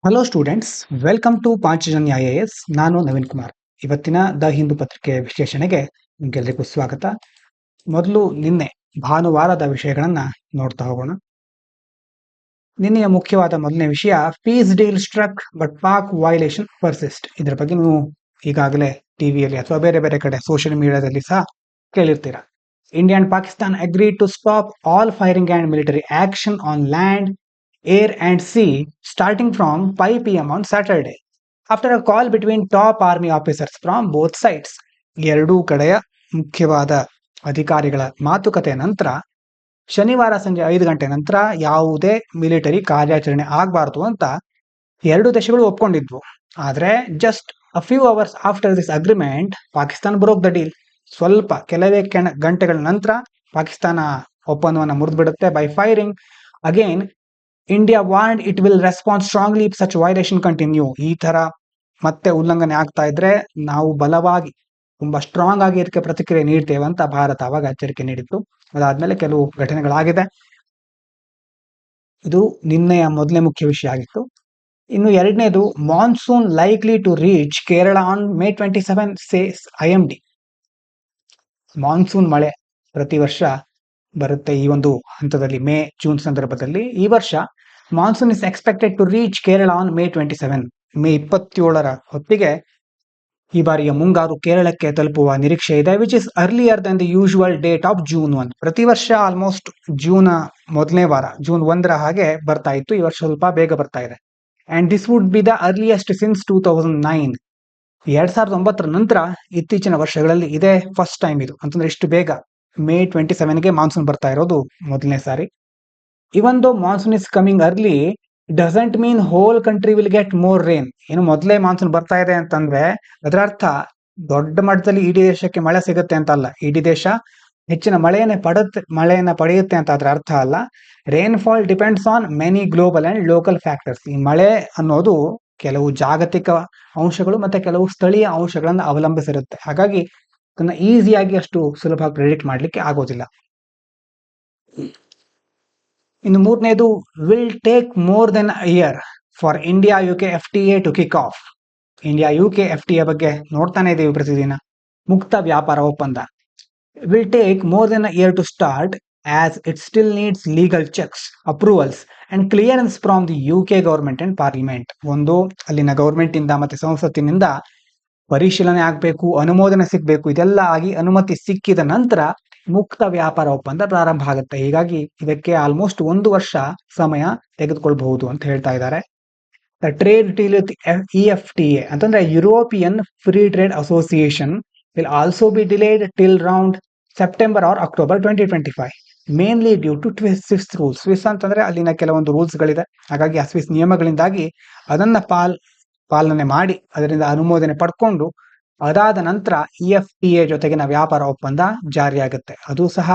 Hello students, welcome to Panchajanya IAS. ನಾನು ನವೀನ್ ಕುಮಾರ್. ಇವತ್ತಿನ the Hindu ಪತ್ರಿಕೆ ವಿಶ್ಲೇಷಣೆಗೆ ನಿಮಗೆಲ್ಲರಿಗೂ ಸ್ವಾಗತ. ಮೊದಲು ನಿನ್ನೆ ಭಾನುವಾರದ ವಿಷಯಗಳನ್ನ ನೋಡ್ತಾ ಹೋಗೋಣ. ನಿನ್ನೆಯ ಮುಖ್ಯವಾದ ಮೊದಲನೇ ವಿಷಯ, peace deal struck but Pak violation persist. ಇದರ ಬಗ್ಗೆ ನೀವು ಈಗಾಗಲೇ ಟಿವಿಯಲ್ಲಿ ಅಥವಾ ಬೇರೆ ಬೇರೆ ಕಡೆ ಸೋಷಿಯಲ್ ಮೀಡಿಯಾದಲ್ಲಿ ಸಹ ಕೇಳಿರ್ತೀರಾ. India and Pakistan agreed to stop all firing and military action on land, air and sea starting from 5 p.m. on Saturday after a call between top army officers from both sides. ಎರಡೂ ಕಡೆಯ ಮುಖ್ಯವಾದ ಅಧಿಕಾರಿಗಳ ಮಾತುಕತೆ ನಂತರ ಶನಿವಾರ ಸಂಜೆ 5 ಗಂಟೆ ನಂತರ ಯಾವುದೇ ಮಿಲಿಟರಿ ಕಾರ್ಯಾಚರಣೆ ಆಗಬಾರ್ದು ಅಂತ ಎರಡು ದೇಶಗಳು ಒಪ್ಕೊಂಡಿದ್ವು. ಆದರೆ just a few hours after this agreement Pakistan broke the deal. ಕೆಲವೇ ಗಂಟೆಗಳ ನಂತರ ಪಾಕಿಸ್ತಾನ ಒಪ್ಪಂದವನ್ನು ಮುರಿದು ಬಿಡುತ್ತೆ by firing again. India warned it will response strongly if such violation continue. ಈ ತರ ಮತ್ತೆ ಉಲ್ಲಂಘನೆ ಆಗ್ತಾ ಇದ್ರೆ ನಾವು ಬಲವಾಗಿ ತುಂಬಾ ಸ್ಟ್ರಾಂಗ್ ಆಗಿ ಇದಕ್ಕೆ ಪ್ರತಿಕ್ರಿಯೆ ನೀಡ್ತೇವೆ ಅಂತ ಭಾರತ ಅವಾಗ ಎಚ್ಚರಿಕೆ ನೀಡಿತ್ತು. ಅದಾದ್ಮೇಲೆ ಕೆಲವು ಘಟನೆಗಳಾಗಿದೆ. ಇದು ನಿನ್ನೆಯ ಮೊದಲನೇ ಮುಖ್ಯ ವಿಷಯ ಆಗಿತ್ತು. ಇನ್ನು ಎರಡನೇದು, monsoon likely to reach Kerala on May 27 says IMD. Monsoon ಮಳೆ ಪ್ರತಿ ವರ್ಷ ಬರುತ್ತೆ ಈ ಒಂದು ಹಂತದಲ್ಲಿ, ಮೇ ಜೂನ್ ಸಂದರ್ಭದಲ್ಲಿ. ಈ ವರ್ಷ monsoon is expected to reach Kerala on May 27. May 27ರ ಹೊತ್ತಿಗೆ ಈ ಬಾರಿಯ ಮುಂಗಾರು ಕೇರಳಕ್ಕೆ ತಲುಪುವ ನಿರೀಕ್ಷೆ ಇದೆ, which is earlier than the usual date of June 1. ಪ್ರತಿ ವರ್ಷ ಆಲ್ಮೋಸ್ಟ್ ಜೂನ್ ಮೊದಲನೇ ವಾರ, June 1ರ ಹಾಗೆ ಬರ್ತಾ ಇತ್ತು. ಈ ವರ್ಷ ಸ್ವಲ್ಪ ಬೇಗ ಬರ್ತಾ ಇದೆ. And this would be the earliest since 2009. 2009ರ ನಂತರ ಇತ್ತೀಚಿನ ವರ್ಷಗಳಲ್ಲಿ ಇದೇ ಫಸ್ಟ್ ಟೈಮ್ ಇದು, ಅಂತಂದ್ರೆ ಇಷ್ಟು ಬೇಗ May 27ಗೆ ಮಾನ್ಸೂನ್ ಬರ್ತಾ ಇರೋದು ಮೊದಲನೇ ಸಾರಿ. ಇವನ್ ದೋ monsoon is coming early, doesn't mean hole country will get more rain. ಏನು ಮೊದಲೇ ಮಾನ್ಸೂನ್ ಬರ್ತಾ ಇದೆ ಅಂತಂದ್ರೆ ಅದರ ಅರ್ಥ ದೊಡ್ಡ ಮಟ್ಟದಲ್ಲಿ ಇಡೀ ದೇಶಕ್ಕೆ ಮಳೆ ಸಿಗುತ್ತೆ ಅಂತ ಅಲ್ಲ. ಇಡೀ ದೇಶ ಹೆಚ್ಚಿನ ಮಳೆಯನ್ನ ಪಡೆಯುತ್ತೆ ಅಂತ ಅದರ ಅರ್ಥ ಅಲ್ಲ. Rainfall depends on many global and local factors. ಈ ಮಳೆ ಅನ್ನೋದು ಕೆಲವು ಜಾಗತಿಕ ಅಂಶಗಳು ಮತ್ತೆ ಕೆಲವು ಸ್ಥಳೀಯ ಅಂಶಗಳನ್ನು ಅವಲಂಬಿಸಿರುತ್ತೆ. ಹಾಗಾಗಿ ಅದನ್ನ ಈಸಿಯಾಗಿ ಅಷ್ಟು ಸುಲಭವಾಗಿ ಪ್ರೆಡಿಕ್ಟ್ ಮಾಡ್ಲಿಕ್ಕೆ ಆಗೋದಿಲ್ಲ. ಇನ್ನು ಮೂರನೇದು, will take more than a year for India UK FTA to kick off. India UK FTA ಬಗ್ಗೆ ನೋಡ್ತಾನೆ ಇದ್ದೀವಿ ಪ್ರತಿದಿನ. ಮುಕ್ತ ವ್ಯಾಪಾರ ಒಪ್ಪಂದ will take more than a year to start as it still needs legal checks, approvals and clearance from the UK government and parliament. ಒಂದು, ಅಲ್ಲಿನ government ಇಂದ ಮತ್ತೆ ಸಂಸತ್ತಿನಿಂದ ಪರಿಶೀಲನೆ ಆಗಬೇಕು, ಅನುಮೋದನೆ ಸಿಗಬೇಕು. ಇದೆಲ್ಲ ಆಗಿ ಅನುಮತಿ ಸಿಕ್ಕಿದ ನಂತರ ಮುಕ್ತ ವ್ಯಾಪಾರ ಒಪ್ಪಂದ ಪ್ರಾರಂಭ ಆಗುತ್ತೆ. ಹೀಗಾಗಿ ಇದಕ್ಕೆ ಆಲ್ಮೋಸ್ಟ್ 1 ವರ್ಷ ಸಮಯ ತೆಗೆದುಕೊಳ್ಬಹುದು ಅಂತ ಹೇಳ್ತಾ ಇದ್ದಾರೆ. ಟ್ರೇಡ್ ಡೀಲ್ ವಿತ್ EFTA ಅಂತಂದ್ರೆ European free trade association will also be delayed till round September or October 2025, mainly due to Swiss rules. Swiss ಅಂತಂದ್ರೆ ಅಲ್ಲಿನ ಕೆಲವೊಂದು ರೂಲ್ಸ್ ಗಳಿದೆ. ಹಾಗಾಗಿ ಆ ಸ್ವಿಸ್ ನಿಯಮಗಳಿಂದಾಗಿ ಅದನ್ನ ಪಾಲನೆ ಮಾಡಿ ಅದರಿಂದ ಅನುಮೋದನೆ ಪಡ್ಕೊಂಡು ಅದಾದ ನಂತರ EFTA ಜೊತೆಗಿನ ವ್ಯಾಪಾರ ಒಪ್ಪಂದ ಜಾರಿಯಾಗುತ್ತೆ. ಅದು ಸಹ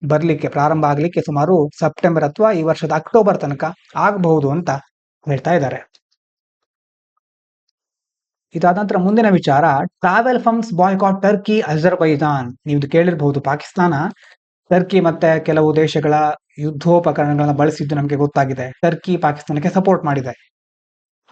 ಬರ್ಲಿಕ್ಕೆ ಪ್ರಾರಂಭ ಆಗ್ಲಿಕ್ಕೆ ಸುಮಾರು ಸೆಪ್ಟೆಂಬರ್ ಅಥವಾ ಈ ವರ್ಷದ ಅಕ್ಟೋಬರ್ ತನಕ ಆಗಬಹುದು ಅಂತ ಹೇಳ್ತಾ ಇದ್ದಾರೆ. ಇದಾದ ನಂತರ ಮುಂದಿನ ವಿಚಾರ, travel firms boycott Turkey Azerbaijan. ನೀವು ಕೇಳಿರಬಹುದು, ಪಾಕಿಸ್ತಾನ ಟರ್ಕಿ ಮತ್ತೆ ಕೆಲವು ದೇಶಗಳ ಯುದ್ಧೋಪಕರಣಗಳನ್ನ ಬಳಸಿದ್ದು ನಮಗೆ ಗೊತ್ತಾಗಿದೆ. ಟರ್ಕಿ ಪಾಕಿಸ್ತಾನಕ್ಕೆ ಸಪೋರ್ಟ್ ಮಾಡಿದೆ.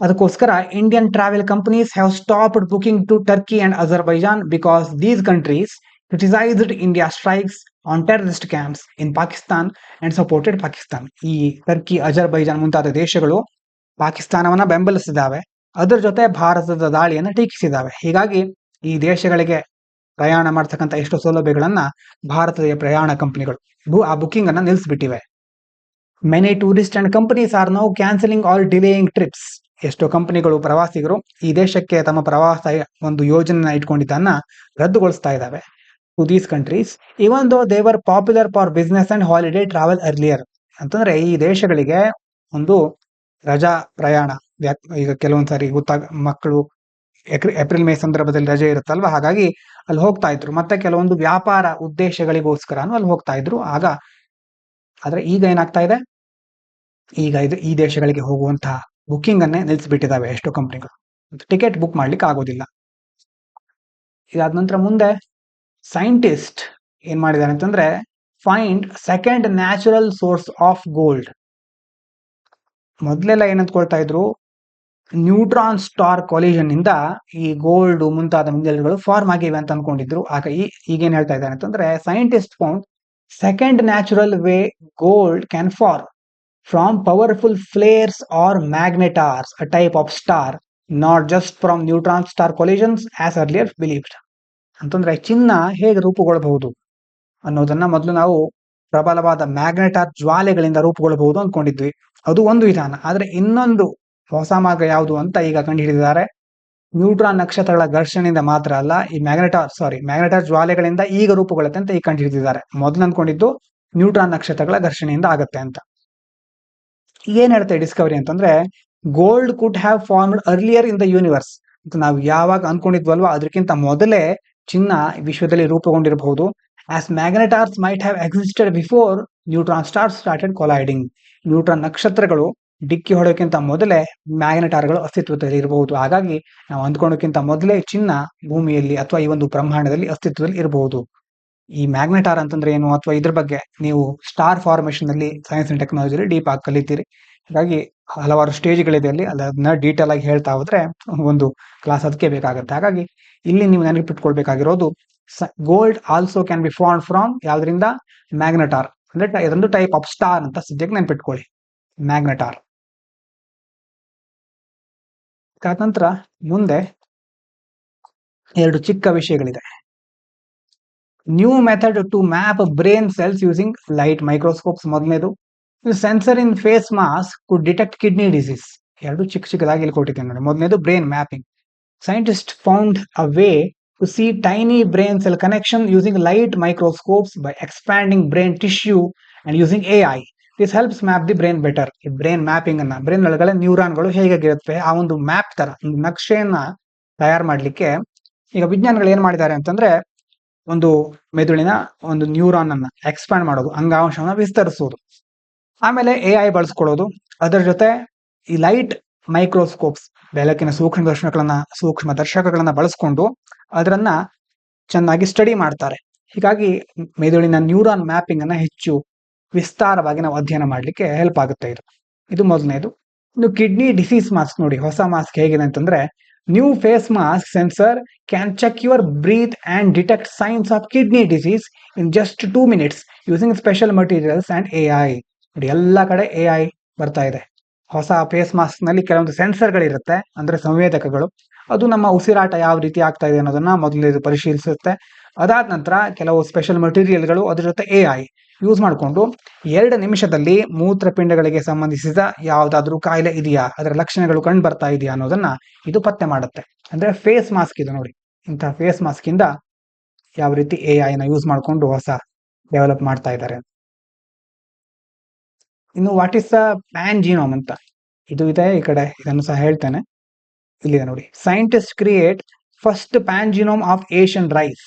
ಅದಕ್ಕೋಸ್ಕರ Indian travel companies have stopped booking to Turkey and Azerbaijan because these countries criticised India strikes on terrorist camps in Pakistan and supported Pakistan. ಈ ಟರ್ಕಿ, ಅಜರ್ಬೈಜಾನ್ ಮುಂತಾದ ದೇಶಗಳು ಪಾಕಿಸ್ತಾನವನ್ನ ಬೆಂಬಲಿಸಿದಾವೆ, ಅದರ ಜೊತೆ ಭಾರತದ ದಾಳಿಯನ್ನು ಟೀಕಿಸಿದಾವೆ. ಹೀಗಾಗಿ ಈ ದೇಶಗಳಿಗೆ ಪ್ರಯಾಣ ಮಾಡ್ತಕ್ಕಂಥ ಎಷ್ಟೋ ಸೌಲಭ್ಯಗಳನ್ನ ಭಾರತದ ಪ್ರಯಾಣ ಕಂಪನಿಗಳು ಆ ಬುಕಿಂಗ್ ಅನ್ನ ನಿಲ್ಲಿಸ್ಬಿಟ್ಟಿವೆ. Many tourist and companies are now cancelling or delaying trips. ಎಷ್ಟೋ ಕಂಪನಿಗಳು, ಪ್ರವಾಸಿಗರು ಈ ದೇಶಕ್ಕೆ ತಮ್ಮ ಪ್ರವಾಸ ಒಂದು ಯೋಜನೆ ಇಟ್ಕೊಂಡಿದ್ದನ್ನ ರದ್ದುಗೊಳಿಸ್ತಾ ಇದ್ದಾವೆ to these countries, even though they were popular for business and holiday travel earlier. ಅಂತಂದ್ರೆ ಈ ದೇಶಗಳಿಗೆ ಒಂದು ರಜಾ ಪ್ರಯಾಣ, ಈಗ ಕೆಲವೊಂದ್ಸರಿ ಮಕ್ಕಳು ಏಪ್ರಿಲ್ ಮೇ ಸಂದರ್ಭದಲ್ಲಿ ರಜೆ ಇರುತ್ತಲ್ವಾ, ಹಾಗಾಗಿ ಅಲ್ಲಿ ಹೋಗ್ತಾ ಇದ್ರು. ಮತ್ತೆ ಕೆಲವೊಂದು ವ್ಯಾಪಾರ ಉದ್ದೇಶಗಳಿಗೋಸ್ಕರನು ಅಲ್ಲಿ ಹೋಗ್ತಾ ಇದ್ರು ಆದ್ರೆ ಈಗ ಏನಾಗ್ತಾ ಇದೆ, ಈಗ ಈ ದೇಶಗಳಿಗೆ ಹೋಗುವಂತಹ ಬುಕಿಂಗ್ ಅನ್ನೇ ನಿಲ್ಲಿಸ್ಬಿಟ್ಟಿದ್ದಾವೆ ಎಷ್ಟೋ ಕಂಪನಿಗಳು. ಟಿಕೆಟ್ ಬುಕ್ ಮಾಡ್ಲಿಕ್ಕೆ ಆಗೋದಿಲ್ಲ. ಇದಾದ ನಂತರ ಮುಂದೆ ಸೈಂಟಿಸ್ಟ್ ಏನ್ ಮಾಡಿದ್ದಾರೆ ಅಂತಂದ್ರೆ, find second natural source of gold. ಮೊದಲೆಲ್ಲ ಏನಂತ್ಕೊಳ್ತಾ ಇದ್ರು, ನ್ಯೂಟ್ರಾನ್ ಸ್ಟಾರ್ ಕೊಲಿಷನ್ ಇಂದ ಈ ಗೋಲ್ಡ್ ಮುಂತಾದ ಮಿನರಲ್ಗಳು ಫಾರ್ಮ್ ಆಗಿವೆ ಅಂತ ಅನ್ಕೊಂಡಿದ್ರು. ಆಗ ಈಗೇನ್ ಹೇಳ್ತಾ ಇದ್ದಾರೆ ಅಂತಂದ್ರೆ, scientist found second natural way gold can form from powerful flares or magnetars, a type of star, not just from neutron star collisions as earlier believed. ಅಂತಂದ್ರೆ ಚಿನ್ನ ಹೇಗೆ ರೂಪುಗೊಳ್ಳಬಹುದು ಅನ್ನೋದನ್ನ ಮೊದಲು ನಾವು ಪ್ರಬಲವಾದ ಮ್ಯಾಗ್ನೆಟಾರ್ ಜ್ವಾಲೆಗಳಿಂದ ರೂಪುಗೊಳ್ಳಬಹುದು ಅಂದ್ಕೊಂಡಿದ್ವಿ. ಅದು ಒಂದು ವಿಧಾನ. ಆದ್ರೆ ಇನ್ನೊಂದು ಹೊಸ ಮಾರ್ಗ ಯಾವುದು ಅಂತ ಈಗ ಕಂಡುಹಿಡಿದಿದ್ದಾರೆ. ನ್ಯೂಟ್ರಾನ್ ನಕ್ಷತ್ರಗಳ ಘರ್ಷಣೆಯಿಂದ ಮಾತ್ರ ಅಲ್ಲ, ಈ ಮ್ಯಾಗ್ನೆಟಾರ್ ಜ್ವಾಲೆಗಳಿಂದ ಈಗ ರೂಪುಗೊಳ್ಳುತ್ತೆ ಅಂತ ಈಗ ಕಂಡುಹಿಡಿದಿದ್ದಾರೆ. ಮೊದಲು ಅಂದ್ಕೊಂಡಿದ್ದು ನ್ಯೂಟ್ರಾನ್ ನಕ್ಷತ್ರಗಳ ಘರ್ಷಣೆಯಿಂದ ಆಗತ್ತೆ ಅಂತ. ಏನ್ ಹೇಳ್ತಾರೆ ಡಿಸ್ಕವರಿ ಅಂತಂದ್ರೆ, gold could have formed earlier in the universe ಅಂತ ನಾವು ಯಾವಾಗ ಅನ್ಕೊಂಡಿದ್ವಲ್ವಾ ಅದಕ್ಕಿಂತ ಮೊದಲೇ ಚಿನ್ನ ವಿಶ್ವದಲ್ಲಿ ರೂಪುಗೊಂಡಿರಬಹುದು. As magnetars might have existed before neutron stars started colliding. ನ್ಯೂಟ್ರಾನ್ ನಕ್ಷತ್ರಗಳು ಡಿಕ್ಕಿ ಹೊಡೋಕ್ಕಿಂತ ಮೊದಲೇ ಮ್ಯಾಗ್ನೆಟಾರ್ಗಳು ಅಸ್ತಿತ್ವದಲ್ಲಿ ಇರಬಹುದು. ಹಾಗಾಗಿ ನಾವು ಅಂದ್ಕೊಳ್ಳೋಕ್ಕಿಂತ ಮೊದಲೇ ಚಿನ್ನ ಭೂಮಿಯಲ್ಲಿ ಅಥವಾ ಈ ಒಂದು ಬ್ರಹ್ಮಾಂಡದಲ್ಲಿ ಅಸ್ತಿತ್ವದಲ್ಲಿ ಇರಬಹುದು. ಈ ಮ್ಯಾಗ್ನೆಟಾರ್ ಅಂತಂದ್ರೆ ಏನು ಅಥವಾ ಇದ್ರ ಬಗ್ಗೆ ನೀವು ಸ್ಟಾರ್ ಫಾರ್ಮೇಶನ್ ಅಲ್ಲಿ ಸೈನ್ಸ್ ಅಂಡ್ ಟೆಕ್ನಾಲಜಿಲಿ ಡೀಪ್ ಆಗಿ ಕಲಿತೀರಿ. ಹಾಗಾಗಿ ಹಲವಾರು ಸ್ಟೇಜ್ಗಳಿದೆ ಅಲ್ಲಿ, ಅದನ್ನ ಡೀಟೇಲ್ ಆಗಿ ಹೇಳ್ತಾ ಹೋದ್ರೆ ಒಂದು ಕ್ಲಾಸ್ ಅದಕ್ಕೆ ಬೇಕಾಗುತ್ತೆ. ಹಾಗಾಗಿ ಇಲ್ಲಿ ನೀವು ನೆನಪಿಟ್ಕೊಳ್ಬೇಕಾಗಿರೋದು, gold also can be form from ಯಾವ್ದ್ರಿಂದ, ಮ್ಯಾಗ್ನೆಟಾರ್. ಅಂದ್ರೆ ಇದೊಂದು ಟೈಪ್ ಆಫ್ ಸ್ಟಾರ್ ಅಂತ ಸದ್ಯಕ್ಕೆ ನೆನಪಿಟ್ಕೊಳ್ಳಿ, ಮ್ಯಾಗ್ನೆಟಾರ್. ನಂತರ ಮುಂದೆ ಎರಡು ಚಿಕ್ಕ ವಿಷಯಗಳಿದೆ. New method to map brain cells using light microscopes. ಮೊದಲನೇದು, sensor in face mask could detect kidney disease. ಎರಡು ಚಿಕ್ಕದಾಗಿ ಇಲ್ಲಿ ಕೊಟ್ಟಿದ್ದೇನೆ ನೋಡಿ. ಮೊದಲನೇದು brain mapping. Scientist found a way to see tiny brain cell connection using light microscopes by expanding brain tissue and using AI. This helps map the brain better. ಈ brain mapping ಅನ್ನ, brain ಒಳಗಡೆ ನ್ಯೂರಾನ್ಗಳು ಹೇಗಿರುತ್ತೆ ಆ ಒಂದು map ತರ ಒಂದು ನಕ್ಷೆಯನ್ನ ತಯಾರು ಮಾಡ್ಲಿಕ್ಕೆ ಈಗ ವಿಜ್ಞಾನಿಗಳು ಏನ್ ಮಾಡಿದ್ದಾರೆ ಅಂತಂದ್ರೆ, ಒಂದು ಮೆದುಳಿನ ಒಂದು ನ್ಯೂರಾನ್ ಅನ್ನ ಎಕ್ಸ್ಪ್ಯಾಂಡ್ ಮಾಡೋದು, ಅಂಗಾಂಶವನ್ನ ವಿಸ್ತರಿಸೋದು, ಆಮೇಲೆ AI ಬಳಸ್ಕೊಳ್ಳೋದು, ಅದರ ಜೊತೆ ಈ ಲೈಟ್ ಮೈಕ್ರೋಸ್ಕೋಪ್ಸ್, ಬೆಳಕಿನ ಸೂಕ್ಷ್ಮ ದರ್ಶಕಗಳನ್ನ ಬಳಸ್ಕೊಂಡು ಅದರನ್ನ ಚೆನ್ನಾಗಿ ಸ್ಟಡಿ ಮಾಡ್ತಾರೆ. ಹೀಗಾಗಿ ಮೆದುಳಿನ ನ್ಯೂರಾನ್ ಮ್ಯಾಪಿಂಗ್ ಅನ್ನ ಹೆಚ್ಚು ವಿಸ್ತಾರವಾಗಿ ನಾವು ಅಧ್ಯಯನ ಮಾಡ್ಲಿಕ್ಕೆ ಹೆಲ್ಪ್ ಆಗುತ್ತೆ. ಇದು ಮೊದಲನೇದು. ಇನ್ನು ಕಿಡ್ನಿ ಡಿಸೀಸ್ ಮಾಸ್ಕ್ ನೋಡಿ, ಹೊಸ ಮಾಸ್ಕ್ ಹೇಗಿದೆ ಅಂತಂದ್ರೆ, new face mask sensor can check your breath and detect signs of kidney disease in just 2 minutes using special materials and AI. ನೋಡಿ, ಎಲ್ಲ ಕಡೆ AI ಬರ್ತಾ ಇದೆ. ಹೊಸ ಫೇಸ್ ಮಾಸ್ಕ್ ನಲ್ಲಿ ಕೆಲವೊಂದು ಸೆನ್ಸರ್ಗಳಿರುತ್ತೆ, ಅಂದ್ರೆ ಸಂವೇದಕಗಳು. ಅದು ನಮ್ಮ ಉಸಿರಾಟ ಯಾವ ರೀತಿ ಆಗ್ತಾ ಇದೆ ಅನ್ನೋದನ್ನ ಮೊದಲು ಪರಿಶೀಲಿಸುತ್ತೆ. ಅದಾದ ನಂತರ ಕೆಲವು ಸ್ಪೆಷಲ್ ಮಟೀರಿಯಲ್ಗಳು, ಅದ್ರ ಜೊತೆ AI ಯೂಸ್ ಮಾಡಿಕೊಂಡು 2 ನಿಮಿಷದಲ್ಲಿ ಮೂತ್ರಪಿಂಡಗಳಿಗೆ ಸಂಬಂಧಿಸಿದ ಯಾವ್ದಾದ್ರೂ ಕಾಯಿಲೆ ಇದೆಯಾ, ಅದರ ಲಕ್ಷಣಗಳು ಕಂಡು ಬರ್ತಾ ಇದೆಯಾ ಅನ್ನೋದನ್ನ ಇದು ಪತ್ತೆ ಮಾಡುತ್ತೆ. ಅಂದ್ರೆ ಫೇಸ್ ಮಾಸ್ಕ್ ಇದು ನೋಡಿ. ಇಂತಹ ಫೇಸ್ ಮಾಸ್ಕ್ ಇಂದ ಯಾವ ರೀತಿ AI ನ ಯೂಸ್ ಮಾಡಿಕೊಂಡು ಹೊಸ ಡೆವಲಪ್ ಮಾಡ್ತಾ ಇದ್ದಾರೆ. ಇನ್ನು ವಾಟ್ ಇಸ್ ಪ್ಯಾನ್ ಜೀನೋಮ್ ಅಂತ ಇದು ಇದೆ, ಈ ಕಡೆ ಇದನ್ನು ಸಹ ಹೇಳ್ತೇನೆ. ಇಲ್ಲಿದೆ ನೋಡಿ, scientist create first pan genome of Asian rice.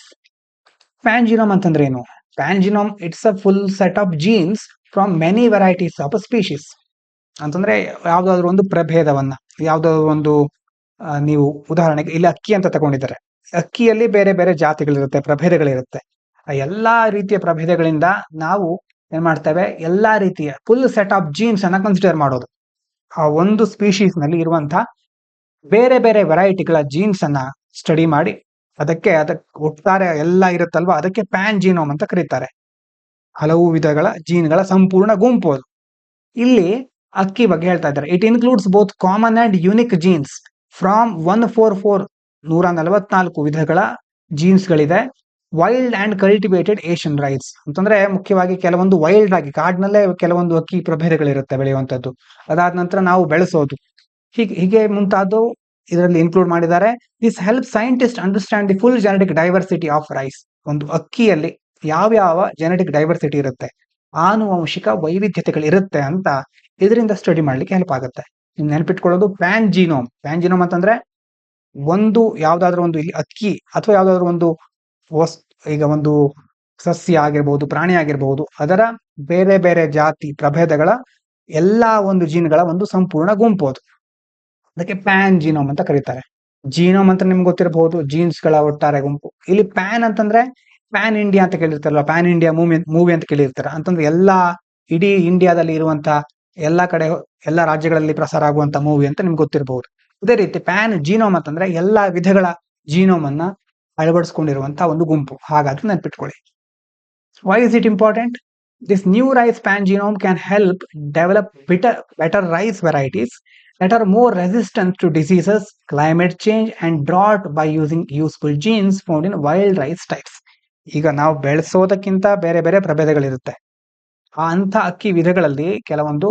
Pan genome ಅಂತಂದ್ರೆ ಏನು? Pan genome it's a full set of genes from many varieties of species. ಅಂತಂದ್ರೆ ಯಾವ್ದಾದ್ರು ಒಂದು ಪ್ರಭೇದವನ್ನ, ಯಾವ್ದಾದ್ರು ಒಂದು ನೀವು ಉದಾಹರಣೆಗೆ ಇಲ್ಲಿ ಅಕ್ಕಿ ಅಂತ ತಗೊಂಡಿದ್ದಾರೆ. ಅಕ್ಕಿಯಲ್ಲಿ ಬೇರೆ ಬೇರೆ ಜಾತಿಗಳಿರುತ್ತೆ, ಪ್ರಭೇದಗಳಿರುತ್ತೆ. ಆ ಎಲ್ಲಾ ರೀತಿಯ ಪ್ರಭೇದಗಳಿಂದ ನಾವು ಏನ್ ಮಾಡ್ತೇವೆ, ಎಲ್ಲಾ ರೀತಿಯ ಫುಲ್ ಸೆಟ್ ಆಫ್ ಜೀನ್ಸ್ ಅನ್ನ ಕನ್ಸಿಡರ್ ಮಾಡೋದು. ಆ ಒಂದು ಸ್ಪೀಶೀಸ್ ನಲ್ಲಿ ಇರುವಂತಹ ಬೇರೆ ಬೇರೆ ವೆರೈಟಿಗಳ ಜೀನ್ಸ್ ಅನ್ನ ಸ್ಟಡಿ ಮಾಡಿ ಅದಕ್ಕೆ ಒಟ್ಟಾರೆ ಎಲ್ಲ ಇರುತ್ತಲ್ವಾ, ಅದಕ್ಕೆ ಪ್ಯಾನ್ ಜೀನೋಮ್ ಅಂತ ಕರೀತಾರೆ. ಹಲವು ವಿಧಗಳ ಜೀನ್ಗಳ ಸಂಪೂರ್ಣ ಗುಂಪು ಅದು. ಇಲ್ಲಿ ಅಕ್ಕಿ ಬಗ್ಗೆ ಹೇಳ್ತಾ ಇದ್ದಾರೆ. It includes both common and unique genes from 144 ವಿಧಗಳ ಜೀನ್ಸ್ಗಳಿದೆ. Wild and cultivated Asian rice ಅಂತಂದ್ರೆ ಮುಖ್ಯವಾಗಿ ಕೆಲವೊಂದು ವೈಲ್ಡ್ ಆಗಿ ಕಾಡಿನಲ್ಲೇ ಕೆಲವೊಂದು ಅಕ್ಕಿ ಪ್ರಭೇದಗಳಿರುತ್ತೆ ಬೆಳೆಯುವಂಥದ್ದು. ಅದಾದ ನಂತರ ನಾವು ಬೆಳೆಸೋದು, ಹೀಗೆ ಮುಂತಾದ್ದು ಇದರಲ್ಲಿ ಇನ್ಕ್ಲೂಡ್ ಮಾಡಿದ್ದಾರೆ. This help scientist understand the full genetic diversity of rice. ಒಂದು ಅಕ್ಕಿಯಲ್ಲಿ ಯಾವ ಜೆನೆಟಿಕ್ ಡೈವರ್ಸಿಟಿ ಇರುತ್ತೆ, ಆನುವಂಶಿಕ ವೈವಿಧ್ಯತೆಗಳಿರುತ್ತೆ ಅಂತ ಇದರಿಂದ ಸ್ಟಡಿ ಮಾಡ್ಲಿಕ್ಕೆ ಹೆಲ್ಪ್ ಆಗುತ್ತೆ. ನೀವು ನೆನಪಿಟ್ಕೊಳ್ಳೋದು ಪ್ಯಾನ್ ಜೀನೋಮ್. ಪ್ಯಾನ್ ಜೀನೋಮ್ ಅಂತಂದ್ರೆ ಒಂದು ಯಾವ್ದಾದ್ರು ಒಂದು ಇಲ್ಲಿ ಅಕ್ಕಿ ಅಥವಾ ಯಾವ್ದಾದ್ರು ಒಂದು ಈಗ ಒಂದು ಸಸ್ಯ ಆಗಿರ್ಬಹುದು, ಪ್ರಾಣಿ ಆಗಿರ್ಬಹುದು, ಅದರ ಬೇರೆ ಬೇರೆ ಜಾತಿ ಪ್ರಭೇದಗಳ ಎಲ್ಲಾ ಒಂದು ಜೀನ್ಗಳ ಒಂದು ಸಂಪೂರ್ಣ ಗುಂಪು ಅದು. ಅದಕ್ಕೆ ಪ್ಯಾನ್ ಜೀನೋಮ್ ಅಂತ ಕರೀತಾರೆ. ಜೀನೋಮ್ ಅಂತ ನಿಮ್ಗೆ ಗೊತ್ತಿರಬಹುದು, ಜೀನ್ಸ್ ಗಳ ಒಟ್ಟಾರೆ ಗುಂಪು. ಇಲ್ಲಿ ಪ್ಯಾನ್ ಅಂತಂದ್ರೆ ಪ್ಯಾನ್ ಇಂಡಿಯಾ ಅಂತ ಕೇಳಿರ್ತಾರಲ್ಲ, ಪ್ಯಾನ್ ಇಂಡಿಯಾ ಮೂವಿ ಅಂತ ಕೇಳಿರ್ತಾರ. ಅಂತಂದ್ರೆ ಇಡೀ ಇಂಡಿಯಾದಲ್ಲಿ ಇರುವಂತ ಎಲ್ಲಾ ಕಡೆ, ಎಲ್ಲಾ ರಾಜ್ಯಗಳಲ್ಲಿ ಪ್ರಸಾರ ಆಗುವಂತ ಮೂವಿ ಅಂತ ನಿಮ್ಗೆ ಗೊತ್ತಿರಬಹುದು. ಅದೇ ರೀತಿ ಪ್ಯಾನ್ ಜೀನೋಮ್ ಅಂತಂದ್ರೆ ಎಲ್ಲಾ ವಿಧಗಳ ಜೀನೋಮ್ ಅನ್ನ ಅಳವಡಿಸಿಕೊಂಡಿರುವಂತಹ ಒಂದು ಗುಂಪು. ಹಾಗಾದ್ರೆ ನೆನ್ಪಿಟ್ಕೊಳ್ಳಿ. Why is it important? This new rice pan genome can help develop better rice varieties that are more resistant to diseases, climate change, and drought by using useful genes found in wild rice types. ಈಗ ನಾವು ಬೆಳೆಸೋದಕ್ಕಿಂತ ಬೇರೆ ಬೇರೆ ಪ್ರಭೇದಗಳಿರುತ್ತೆ. ಅಂಥ ಅಕ್ಕಿ ವಿಧಗಳಲ್ಲಿ ಕೆಲವೊಂದು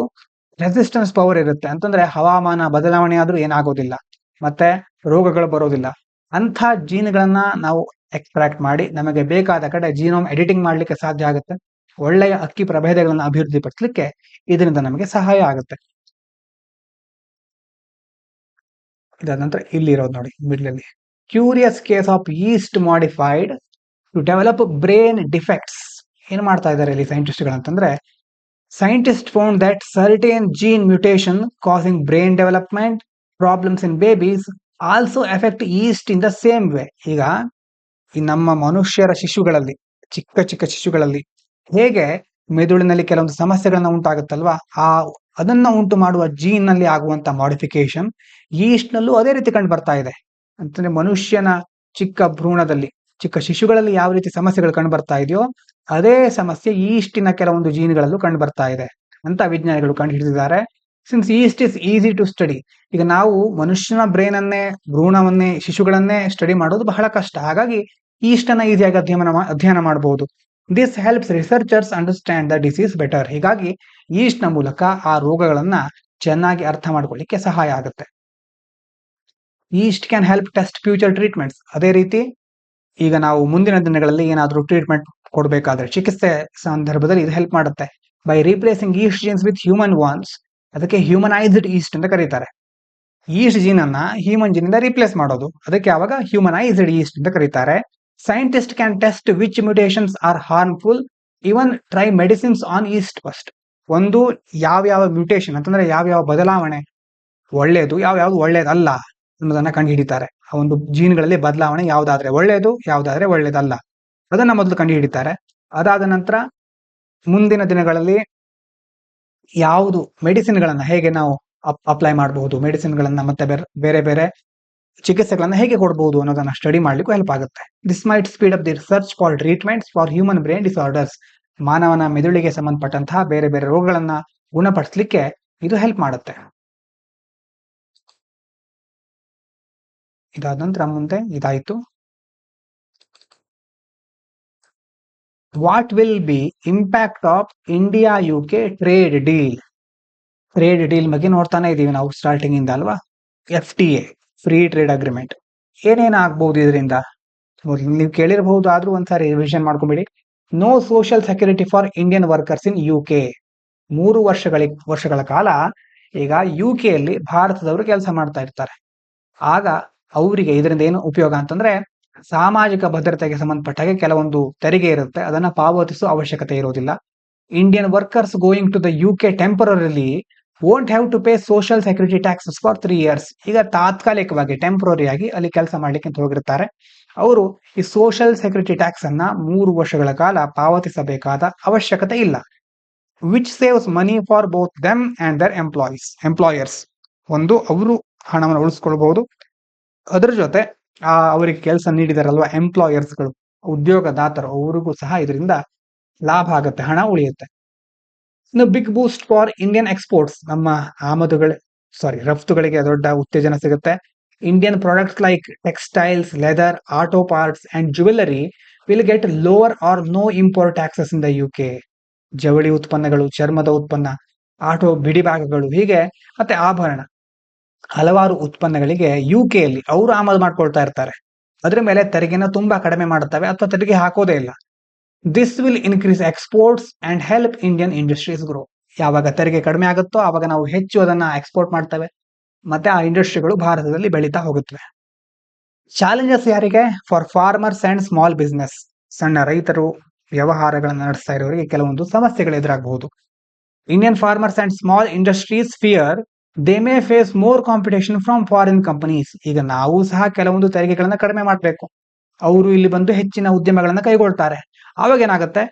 resistance power ಇರುತ್ತೆ. ಅಂತಂದ್ರೆ ಹವಾಮಾನ ಬದಲಾವಣೆ ಆದ್ರೂ ಏನಾಗೋದಿಲ್ಲ, ಮತ್ತೆ ರೋಗಗಳು ಬರೋದಿಲ್ಲ. ಅಂಥ ಜೀನ್ಗಳನ್ನ ನಾವು ಎಕ್ಸ್ಟ್ರಾಕ್ಟ್ ಮಾಡಿ ನಮಗೆ ಬೇಕಾದ ಕಡೆ ಜೀನೋಮ್ ಎಡಿಟಿಂಗ್ ಮಾಡ್ಲಿಕ್ಕೆ ಸಾಧ್ಯ ಆಗುತ್ತೆ. ಒಳ್ಳೆಯ ಅಕ್ಕಿ ಪ್ರಭೇದಗಳನ್ನ ಅಭಿವೃದ್ಧಿ ಪಡಿಸಲಿಕ್ಕೆ ಇದರಿಂದ ನಮಗೆ ಸಹಾಯ ಆಗುತ್ತೆ. ಇದಾದ ನಂತರ ಇಲ್ಲಿ ಇರೋದು ನೋಡಿ ಮಿಡ್ಲ್ ಅಲ್ಲಿ, curious case of yeast modified to develop brain defects. ಏನ್ ಮಾಡ್ತಾ ಇದ್ದಾರೆ ಇಲ್ಲಿ ಸೈಂಟಿಸ್ಟ್ಗಳಂತಂದ್ರೆ, scientists found that certain gene mutation causing brain development problems in babies also affect yeast in the same way. ಈಗ ಈ ನಮ್ಮ ಮನುಷ್ಯರ ಶಿಶುಗಳಲ್ಲಿ, ಚಿಕ್ಕ ಚಿಕ್ಕ ಶಿಶುಗಳಲ್ಲಿ ಹೇಗೆ ಮೆದುಳಿನಲ್ಲಿ ಕೆಲವೊಂದು ಸಮಸ್ಯೆಗಳನ್ನ ಉಂಟಾಗುತ್ತಲ್ವಾ, ಅದನ್ನ ಉಂಟು ಮಾಡುವ ಜೀನ್ ನಲ್ಲಿ ಆಗುವಂತ ಮಾಡಿಫಿಕೇಶನ್ ಈಸ್ಟ್ ನಲ್ಲೂ ಅದೇ ರೀತಿ ಕಂಡು ಬರ್ತಾ ಇದೆ. ಅಂತಂದ್ರೆ ಮನುಷ್ಯನ ಚಿಕ್ಕ ಭ್ರೂಣದಲ್ಲಿ, ಚಿಕ್ಕ ಶಿಶುಗಳಲ್ಲಿ ಯಾವ ರೀತಿ ಸಮಸ್ಯೆಗಳು ಕಂಡು ಬರ್ತಾ ಇದೆಯೋ ಅದೇ ಸಮಸ್ಯೆ ಈಸ್ಟಿನ ಕೆಲವೊಂದು ಜೀನ್ಗಳಲ್ಲೂ ಕಂಡು ಬರ್ತಾ ಇದೆ ಅಂತ ವಿಜ್ಞಾನಿಗಳು ಕಂಡು ಹಿಡಿದಿದ್ದಾರೆ. Since yeast is easy to study, ಈಗ ನಾವು ಮನುಷ್ಯನ ಬ್ರೈನ್ ಅನ್ನೇ, ಭ್ರೂಣವನ್ನೇ, ಶಿಶುಗಳನ್ನೇ ಸ್ಟಡಿ ಮಾಡೋದು ಬಹಳ ಕಷ್ಟ. ಹಾಗಾಗಿ ಈಸ್ಟ್ ಅನ್ನ ಈಸಿಯಾಗಿ ಅಧ್ಯಯನ ಮಾಡಬಹುದು. This helps researchers understand the disease better. ಹೀಗಾಗಿ ಈಸ್ಟ್ ನ ಮೂಲಕ ಆ ರೋಗಗಳನ್ನ ಚೆನ್ನಾಗಿ ಅರ್ಥ ಮಾಡ್ಕೊಳ್ಳಿಕ್ಕೆ ಸಹಾಯ ಆಗುತ್ತೆ. East can help test future treatments. ಅದೇ ರೀತಿ ಈಗ ನಾವು ಮುಂದಿನ ದಿನಗಳಲ್ಲಿ ಏನಾದರೂ ಟ್ರೀಟ್ಮೆಂಟ್ ಕೊಡಬೇಕಾದ್ರೆ, ಚಿಕಿತ್ಸೆ ಸಂದರ್ಭದಲ್ಲಿ ಇದು ಹೆಲ್ಪ್ ಮಾಡುತ್ತೆ. By replacing yeast genes with human ones, ಅದಕ್ಕೆ ಹ್ಯೂಮನೈಸ್ಡ್ ಈಸ್ಟ್ ಅಂತ ಕರೀತಾರೆ. ಈಸ್ಟ್ ಜೀನ್ ಅನ್ನ ಹ್ಯೂಮನ್ ಜೀನ್ ಇಂದ ರೀಪ್ಲೇಸ್ ಮಾಡೋದು, ಅದಕ್ಕೆ ಅವಾಗ ಹ್ಯೂಮನೈಸ್ಡ್ ಈಸ್ಟ್ ಅಂತ ಕರೀತಾರೆ. Scientist can test which mutations are harmful, even try medicines on yeast first. ಒಂದು ಯಾವ್ಯಾವ ಮ್ಯೂಟೇಷನ್ ಅಂತಂದ್ರೆ ಯಾವ್ಯಾವ ಬದಲಾವಣೆ ಒಳ್ಳೇದು, ಯಾವ್ಯಾವ್ದು ಒಳ್ಳೇದಲ್ಲ ಅನ್ನೋದನ್ನ ಕಂಡು ಹಿಡಿತಾರೆ. ಆ ಒಂದು ಜೀನ್ಗಳಲ್ಲಿ ಬದಲಾವಣೆ ಯಾವ್ದಾದ್ರೆ ಒಳ್ಳೇದು, ಯಾವ್ದಾದ್ರೆ ಒಳ್ಳೇದಲ್ಲ, ಅದನ್ನ ಮೊದಲು ಕಂಡು ಹಿಡಿತಾರೆ. ಅದಾದ ನಂತರ ಮುಂದಿನ ದಿನಗಳಲ್ಲಿ ಯಾವುದು ಮೆಡಿಸಿನ್ಗಳನ್ನ ಹೇಗೆ ನಾವು ಅಪ್ಲೈ ಮಾಡಬಹುದು, ಮೆಡಿಸಿನ್ಗಳನ್ನ ಮತ್ತೆ ಬೇರೆ ಬೇರೆ ಚಿಕಿತ್ಸೆಗಳನ್ನ ಹೇಗೆ ಕೊಡಬಹುದು ಅನ್ನೋದನ್ನ ಸ್ಟಡಿ ಮಾಡ್ಲಿಕ್ಕೂ ಹೆಲ್ಪ್ ಆಗುತ್ತೆ. This mite speed up the research for treatments for human brain disorders. ಮಾನವನ ಮೆದುಳಿಗೆ ಸಂಬಂಧಪಟ್ಟಂತಹ ಬೇರೆ ಬೇರೆ ರೋಗಗಳನ್ನ ಗುಣಪಡಿಸಲಿಕ್ಕೆ ಇದು ಹೆಲ್ಪ್ ಮಾಡುತ್ತೆ. ಇದಾದ ನಂತರ ಮುಂದೆ ಇದಾಯ್ತು. What will be impact of India UK trade deal? Trade deal ಬಗ್ಗೆ ನೋಡ್ತಾನೆ ಇದೀವಿ ನಾವು ಸ್ಟಾರ್ಟಿಂಗ್ ಇಂದ ಅಲ್ವಾ. FTA, ಫ್ರೀ ಟ್ರೇಡ್ ಅಗ್ರಿಮೆಂಟ್, ಏನೇನು ಆಗ್ಬಹುದು ಇದರಿಂದ ನೀವು ಕೇಳಿರಬಹುದು, ಆದ್ರೂ ಒಂದ್ಸಾರಿ ರಿವಿಷನ್ ಮಾಡ್ಕೊಂಬಿಡಿ. No social security for Indian workers in UK. 3 ವರ್ಷಗಳ ಕಾಲ ಈಗ UK ಯಲ್ಲಿ ಭಾರತದವರು ಕೆಲಸ ಮಾಡ್ತಾ ಇರ್ತಾರೆ. ಆಗ ಅವರಿಗೆ ಇದರಿಂದ ಏನು ಉಪಯೋಗ ಅಂತಂದ್ರೆ, ಸಾಮಾಜಿಕ ಭದ್ರತೆಗೆ ಸಂಬಂಧಪಟ್ಟ ಹಾಗೆ ಕೆಲವೊಂದು ತೆರಿಗೆ ಇರುತ್ತೆ, ಅದನ್ನ ಪಾವತಿಸುವ ಅವಶ್ಯಕತೆ ಇರೋದಿಲ್ಲ. Indian workers going to the UK temporarily won't have to pay social security taxes for 3 years. ಈಗ ತಾತ್ಕಾಲಿಕವಾಗಿ ಟೆಂಪರರಿ ಆಗಿ ಅಲ್ಲಿ ಕೆಲಸ ಮಾಡ್ಲಿಕ್ಕೆ ಅಂತ ಹೋಗಿರ್ತಾರೆ. ಅವರು ಈ ಸೋಷಿಯಲ್ ಸೆಕ್ಯೂರಿಟಿ ಟ್ಯಾಕ್ಸ್ ಅನ್ನ 3 ವರ್ಷಗಳ ಕಾಲ ಪಾವತಿಸಬೇಕಾದ ಅವಶ್ಯಕತೆ ಇಲ್ಲ. Which saves money for both them and their employers. ಒಂದು ಅವರು ಹಣವನ್ನು ಉಳಿಸ್ಕೊಳ್ಬಹುದು, ಅದರ ಜೊತೆ ಅವರಿಗೆ ಕೆಲಸ ನೀಡಿದಾರಲ್ವಾ ಎಂಪ್ಲಾಯರ್ಸ್ಗಳು, ಉದ್ಯೋಗದಾತರು, ಅವರಿಗೂ ಸಹ ಇದರಿಂದ ಲಾಭ ಆಗುತ್ತೆ, ಹಣ ಉಳಿಯುತ್ತೆ. ಇನ್ನು big boost for Indian exports. ನಮ್ಮ ರಫ್ತುಗಳಿಗೆ ದೊಡ್ಡ ಉತ್ತೇಜನ ಸಿಗುತ್ತೆ. Indian products like textiles, leather, auto parts and jewellery will get lower or no import taxes in the UK. ಜವಳಿ ಉತ್ಪನ್ನಗಳು, ಚರ್ಮದ ಉತ್ಪನ್ನ, ಆಟೋ ಬಿಡಿಭಾಗಗಳು, ಹೀಗೆ ಮತ್ತೆ ಆಭರಣ, ಹಲವಾರು ಉತ್ಪನ್ನಗಳಿಗೆ UK ಯಲ್ಲಿ ಅವರು ಆಮದು ಮಾಡ್ಕೊಳ್ತಾ ಇರ್ತಾರೆ. ಅದ್ರ ಮೇಲೆ ತೆರಿಗೆನ ತುಂಬಾ ಕಡಿಮೆ ಮಾಡುತ್ತವೆ ಅಥವಾ ತೆರಿಗೆ ಹಾಕೋದೇ ಇಲ್ಲ. This will increase exports and help Indian industries grow. ಯಾವಾಗ ತೆರಿಗೆ ಕಡಿಮೆ ಆಗುತ್ತೋ ಆವಾಗ ನಾವು ಹೆಚ್ಚು ಅದನ್ನ ಎಕ್ಸ್ಪೋರ್ಟ್ ಮಾಡ್ತೇವೆ, ಮತ್ತೆ ಆ ಇಂಡಸ್ಟ್ರಿಗಳು ಭಾರತದಲ್ಲಿ ಬೆಳೀತಾ ಹೋಗುತ್ತವೆ. ಚಾಲೆಂಜಸ್ ಯಾರಿಗೆ? For farmers and small business. ಸಣ್ಣ ರೈತರು, ವ್ಯವಹಾರಗಳನ್ನು ನಡೆಸ್ತಾ ಇರೋರಿಗೆ ಕೆಲವೊಂದು ಸಮಸ್ಯೆಗಳು ಎದುರಾಗಬಹುದು. Indian farmers and small industries fear they may face more competition from foreign companies. ಈಗ ನಾವು ಸಹ ಕೆಲವೊಂದು ತೆರಿಗೆಗಳನ್ನ ಕಡಿಮೆ ಮಾಡಬೇಕು, ಅವರು ಇಲ್ಲಿ ಬಂದು ಹೆಚ್ಚಿನ ಉದ್ಯಮಗಳನ್ನ ಕೈಗೊಳ್ತಾರೆ. ಆವಾಗ ಏನಾಗುತ್ತೆ,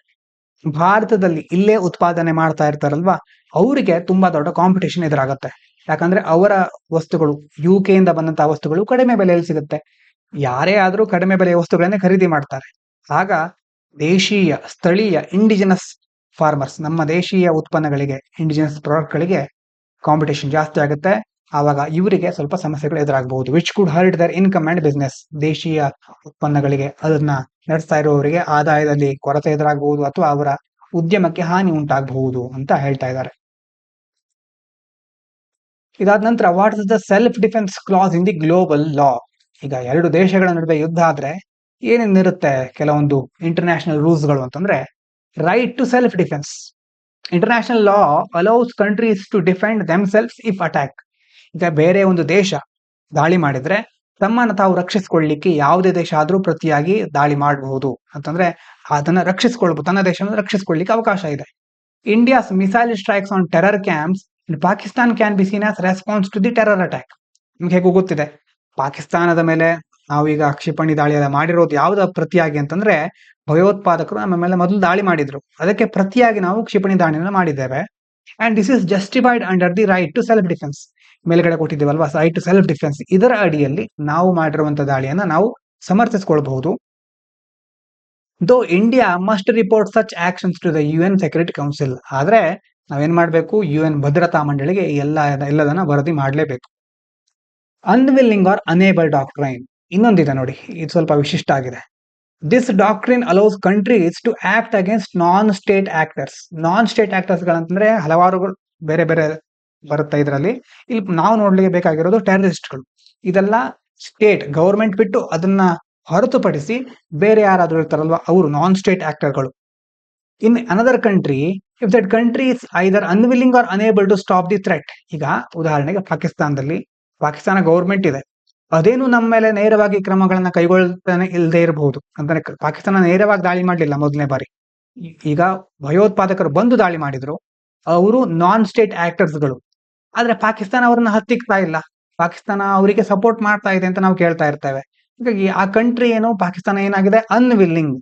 ಭಾರತದಲ್ಲಿ ಇಲ್ಲೇ ಉತ್ಪಾದನೆ ಮಾಡ್ತಾ ಇರ್ತಾರಲ್ವಾ, ಅವರಿಗೆ ತುಂಬಾ ದೊಡ್ಡ ಕಾಂಪಿಟೇಷನ್ ಎದುರಾಗುತ್ತೆ. ಯಾಕಂದ್ರೆ ಅವರ ವಸ್ತುಗಳು UK ಇಂದ ಬಂದಂತಹ ವಸ್ತುಗಳು ಕಡಿಮೆ ಬೆಲೆಯಲ್ಲಿ ಸಿಗುತ್ತೆ. ಯಾರೇ ಆದ್ರೂ ಕಡಿಮೆ ಬೆಲೆಯ ವಸ್ತುಗಳನ್ನೇ ಖರೀದಿ ಮಾಡ್ತಾರೆ. ಆಗ ದೇಶೀಯ, ಸ್ಥಳೀಯ, ಇಂಡಿಜಿನಸ್ ಫಾರ್ಮರ್ಸ್, ನಮ್ಮ ದೇಶೀಯ ಉತ್ಪನ್ನಗಳಿಗೆ, ಇಂಡಿಜಿನಸ್ ಪ್ರಾಡಕ್ಟ್‌ಗಳಿಗೆ ಕಾಂಪಿಟೇಷನ್ ಜಾಸ್ತಿ ಆಗುತ್ತೆ. ಆವಾಗ ಇವರಿಗೆ ಸ್ವಲ್ಪ ಸಮಸ್ಯೆಗಳು ಎದುರಾಗಬಹುದು. Which could hurt their income and business. ದೇಶೀಯ ಉತ್ಪನ್ನಗಳಿಗೆ ಅದನ್ನ ನಡೆಸ್ತಾ ಇರುವವರಿಗೆ ಆದಾಯದಲ್ಲಿ ಕೊರತೆ ಎದುರಾಗಬಹುದು ಅಥವಾ ಅವರ ಉದ್ಯಮಕ್ಕೆ ಹಾನಿ ಉಂಟಾಗಬಹುದು ಅಂತ ಹೇಳ್ತಾ ಇದ್ದಾರೆ. ಇದಾದ ನಂತರ what is the self defence clause in the global law. ಈಗ ಎರಡು ದೇಶಗಳ ನಡುವೆ ಯುದ್ಧ ಆದ್ರೆ ಏನೇನಿರುತ್ತೆ ಕೆಲವೊಂದು ಇಂಟರ್ನ್ಯಾಷನಲ್ ರೂಲ್ಸ್ಗಳು ಅಂತಂದ್ರೆ, right to self defence. International law allows countries to defend themselves if attack. ಈಗ ಬೇರೆ ಒಂದು ದೇಶ ದಾಳಿ ಮಾಡಿದ್ರೆ ತಮ್ಮನ್ನು ತಾವು ರಕ್ಷಿಸಿಕೊಳ್ಳಲಿಕ್ಕೆ ಯಾವುದೇ ದೇಶ ಆದ್ರೂ ಪ್ರತಿಯಾಗಿ ದಾಳಿ ಮಾಡಬಹುದು ಅಂತಂದ್ರೆ ಅದನ್ನ ರಕ್ಷಿಸಿಕೊಳ್ಬಹುದು, ತನ್ನ ದೇಶವನ್ನು ರಕ್ಷಿಸಿಕೊಳ್ಳಲಿಕ್ಕೆ ಅವಕಾಶ ಇದೆ. India's missile strikes on terror camps in Pakistan can be seen as response to the terror attack. ನಿಮ್ಗೆ ಹೇಗೂ ಗೊತ್ತಿದೆ, ಪಾಕಿಸ್ತಾನದ ಮೇಲೆ ನಾವೀಗ ಕ್ಷಿಪಣಿ ದಾಳಿ ಮಾಡಿರೋದು ಯಾವ್ದ ಪ್ರತಿಯಾಗಿ ಅಂತಂದ್ರೆ, ಭಯೋತ್ಪಾದಕರು ನಮ್ಮ ಮೇಲೆ ಮೊದಲು ದಾಳಿ ಮಾಡಿದ್ರು, ಅದಕ್ಕೆ ಪ್ರತಿಯಾಗಿ ನಾವು ಕ್ಷಿಪಣಿ ದಾಳಿಯನ್ನು ಮಾಡಿದ್ದೇವೆ. And this is justified under the right to self defence. ಮೇಲ್ಗಡೆ ಕೊಟ್ಟಿದ್ದೀವಲ್ವಾ, ರೈಟ್ ಟು ಸೆಲ್ಫ್ ಡಿಫೆನ್ಸ್, ಇದರ ಅಡಿಯಲ್ಲಿ ನಾವು ಮಾಡಿರುವಂತಹ ದಾಳಿಯನ್ನ ನಾವು ಸಮರ್ಥಿಸಿಕೊಳ್ಬಹುದು. Though India must report such actions to the UN security council. ಆದ್ರೆ ನಾವೇನ್ ಮಾಡ್ಬೇಕು, UN ಭದ್ರತಾ ಮಂಡಳಿಗೆ ಎಲ್ಲದನ್ನ ವರದಿ ಮಾಡಲೇಬೇಕು. ಅನ್ವಿಲ್ಲಿಂಗ್ ಆರ್ ಅನೇಬಲ್ ಡಾಕ್ಟ್ರೈನ್ ಇನ್ನೊಂದಿದೆ ನೋಡಿ, ಇದು ಸ್ವಲ್ಪ ವಿಶಿಷ್ಟ ಆಗಿದೆ. This doctrine allows countries to act against non state actors. Non state actors ಗಳಂತಂದ್ರೆ ಹಲವಾರು ಬೇರೆ ಬೇರೆ ಬರುತ್ತೆ ಇದರಲ್ಲಿ. ಇಲ್ಲಿ ನಾವು ನೋಡ್ಲಿಕ್ಕೆ ಬೇಕಾಗಿರೋದು ಟೆರರಿಸ್ಟ್ಗಳು. ಇದೆಲ್ಲ ಸ್ಟೇಟ್ ಗವರ್ಮೆಂಟ್ ಬಿಟ್ಟು ಅದನ್ನ ಹೊರತುಪಡಿಸಿ ಬೇರೆ ಯಾರಾದ್ರೂ ಇರ್ತಾರಲ್ವಾ, ಅವರು ನಾನ್ ಸ್ಟೇಟ್ ಆಕ್ಟರ್ಗಳು. In another country, if that country is either unwilling or unable to stop the threat. ಈಗ ಉದಾಹರಣೆಗೆ ಪಾಕಿಸ್ತಾನ ಗವರ್ಮೆಂಟ್ ಇದೆ, ಅದೇನು ನಮ್ಮ ಮೇಲೆ ನೇರವಾಗಿ ಕ್ರಮಗಳನ್ನ ಕೈಗೊಳ್ತಾನೆ ಇಲ್ಲದೆ ಇರಬಹುದು. ಅಂದ್ರೆ ಪಾಕಿಸ್ತಾನ ನೇರವಾಗಿ ದಾಳಿ ಮಾಡಲಿಲ್ಲ ಮೊದಲನೇ ಬಾರಿ. ಈಗ ಭಯೋತ್ಪಾದಕರು ಬಂದು ದಾಳಿ ಮಾಡಿದ್ರು, ಅವರು ನಾನ್ ಸ್ಟೇಟ್ ಆಕ್ಟರ್ಸ್ಗಳು. ಆದ್ರೆ ಪಾಕಿಸ್ತಾನ ಅವ್ರನ್ನ ಹತ್ತಿಕ್ತಾ ಇಲ್ಲ, ಪಾಕಿಸ್ತಾನ ಅವರಿಗೆ ಸಪೋರ್ಟ್ ಮಾಡ್ತಾ ಇದೆ ಅಂತ ನಾವು ಕೇಳ್ತಾ ಇರ್ತೇವೆ. ಹೀಗಾಗಿ ಆ ಕಂಟ್ರಿ ಏನು, ಪಾಕಿಸ್ತಾನ ಏನಾಗಿದೆ, ಅನ್ವಿಲ್ಲಿಂಗ್.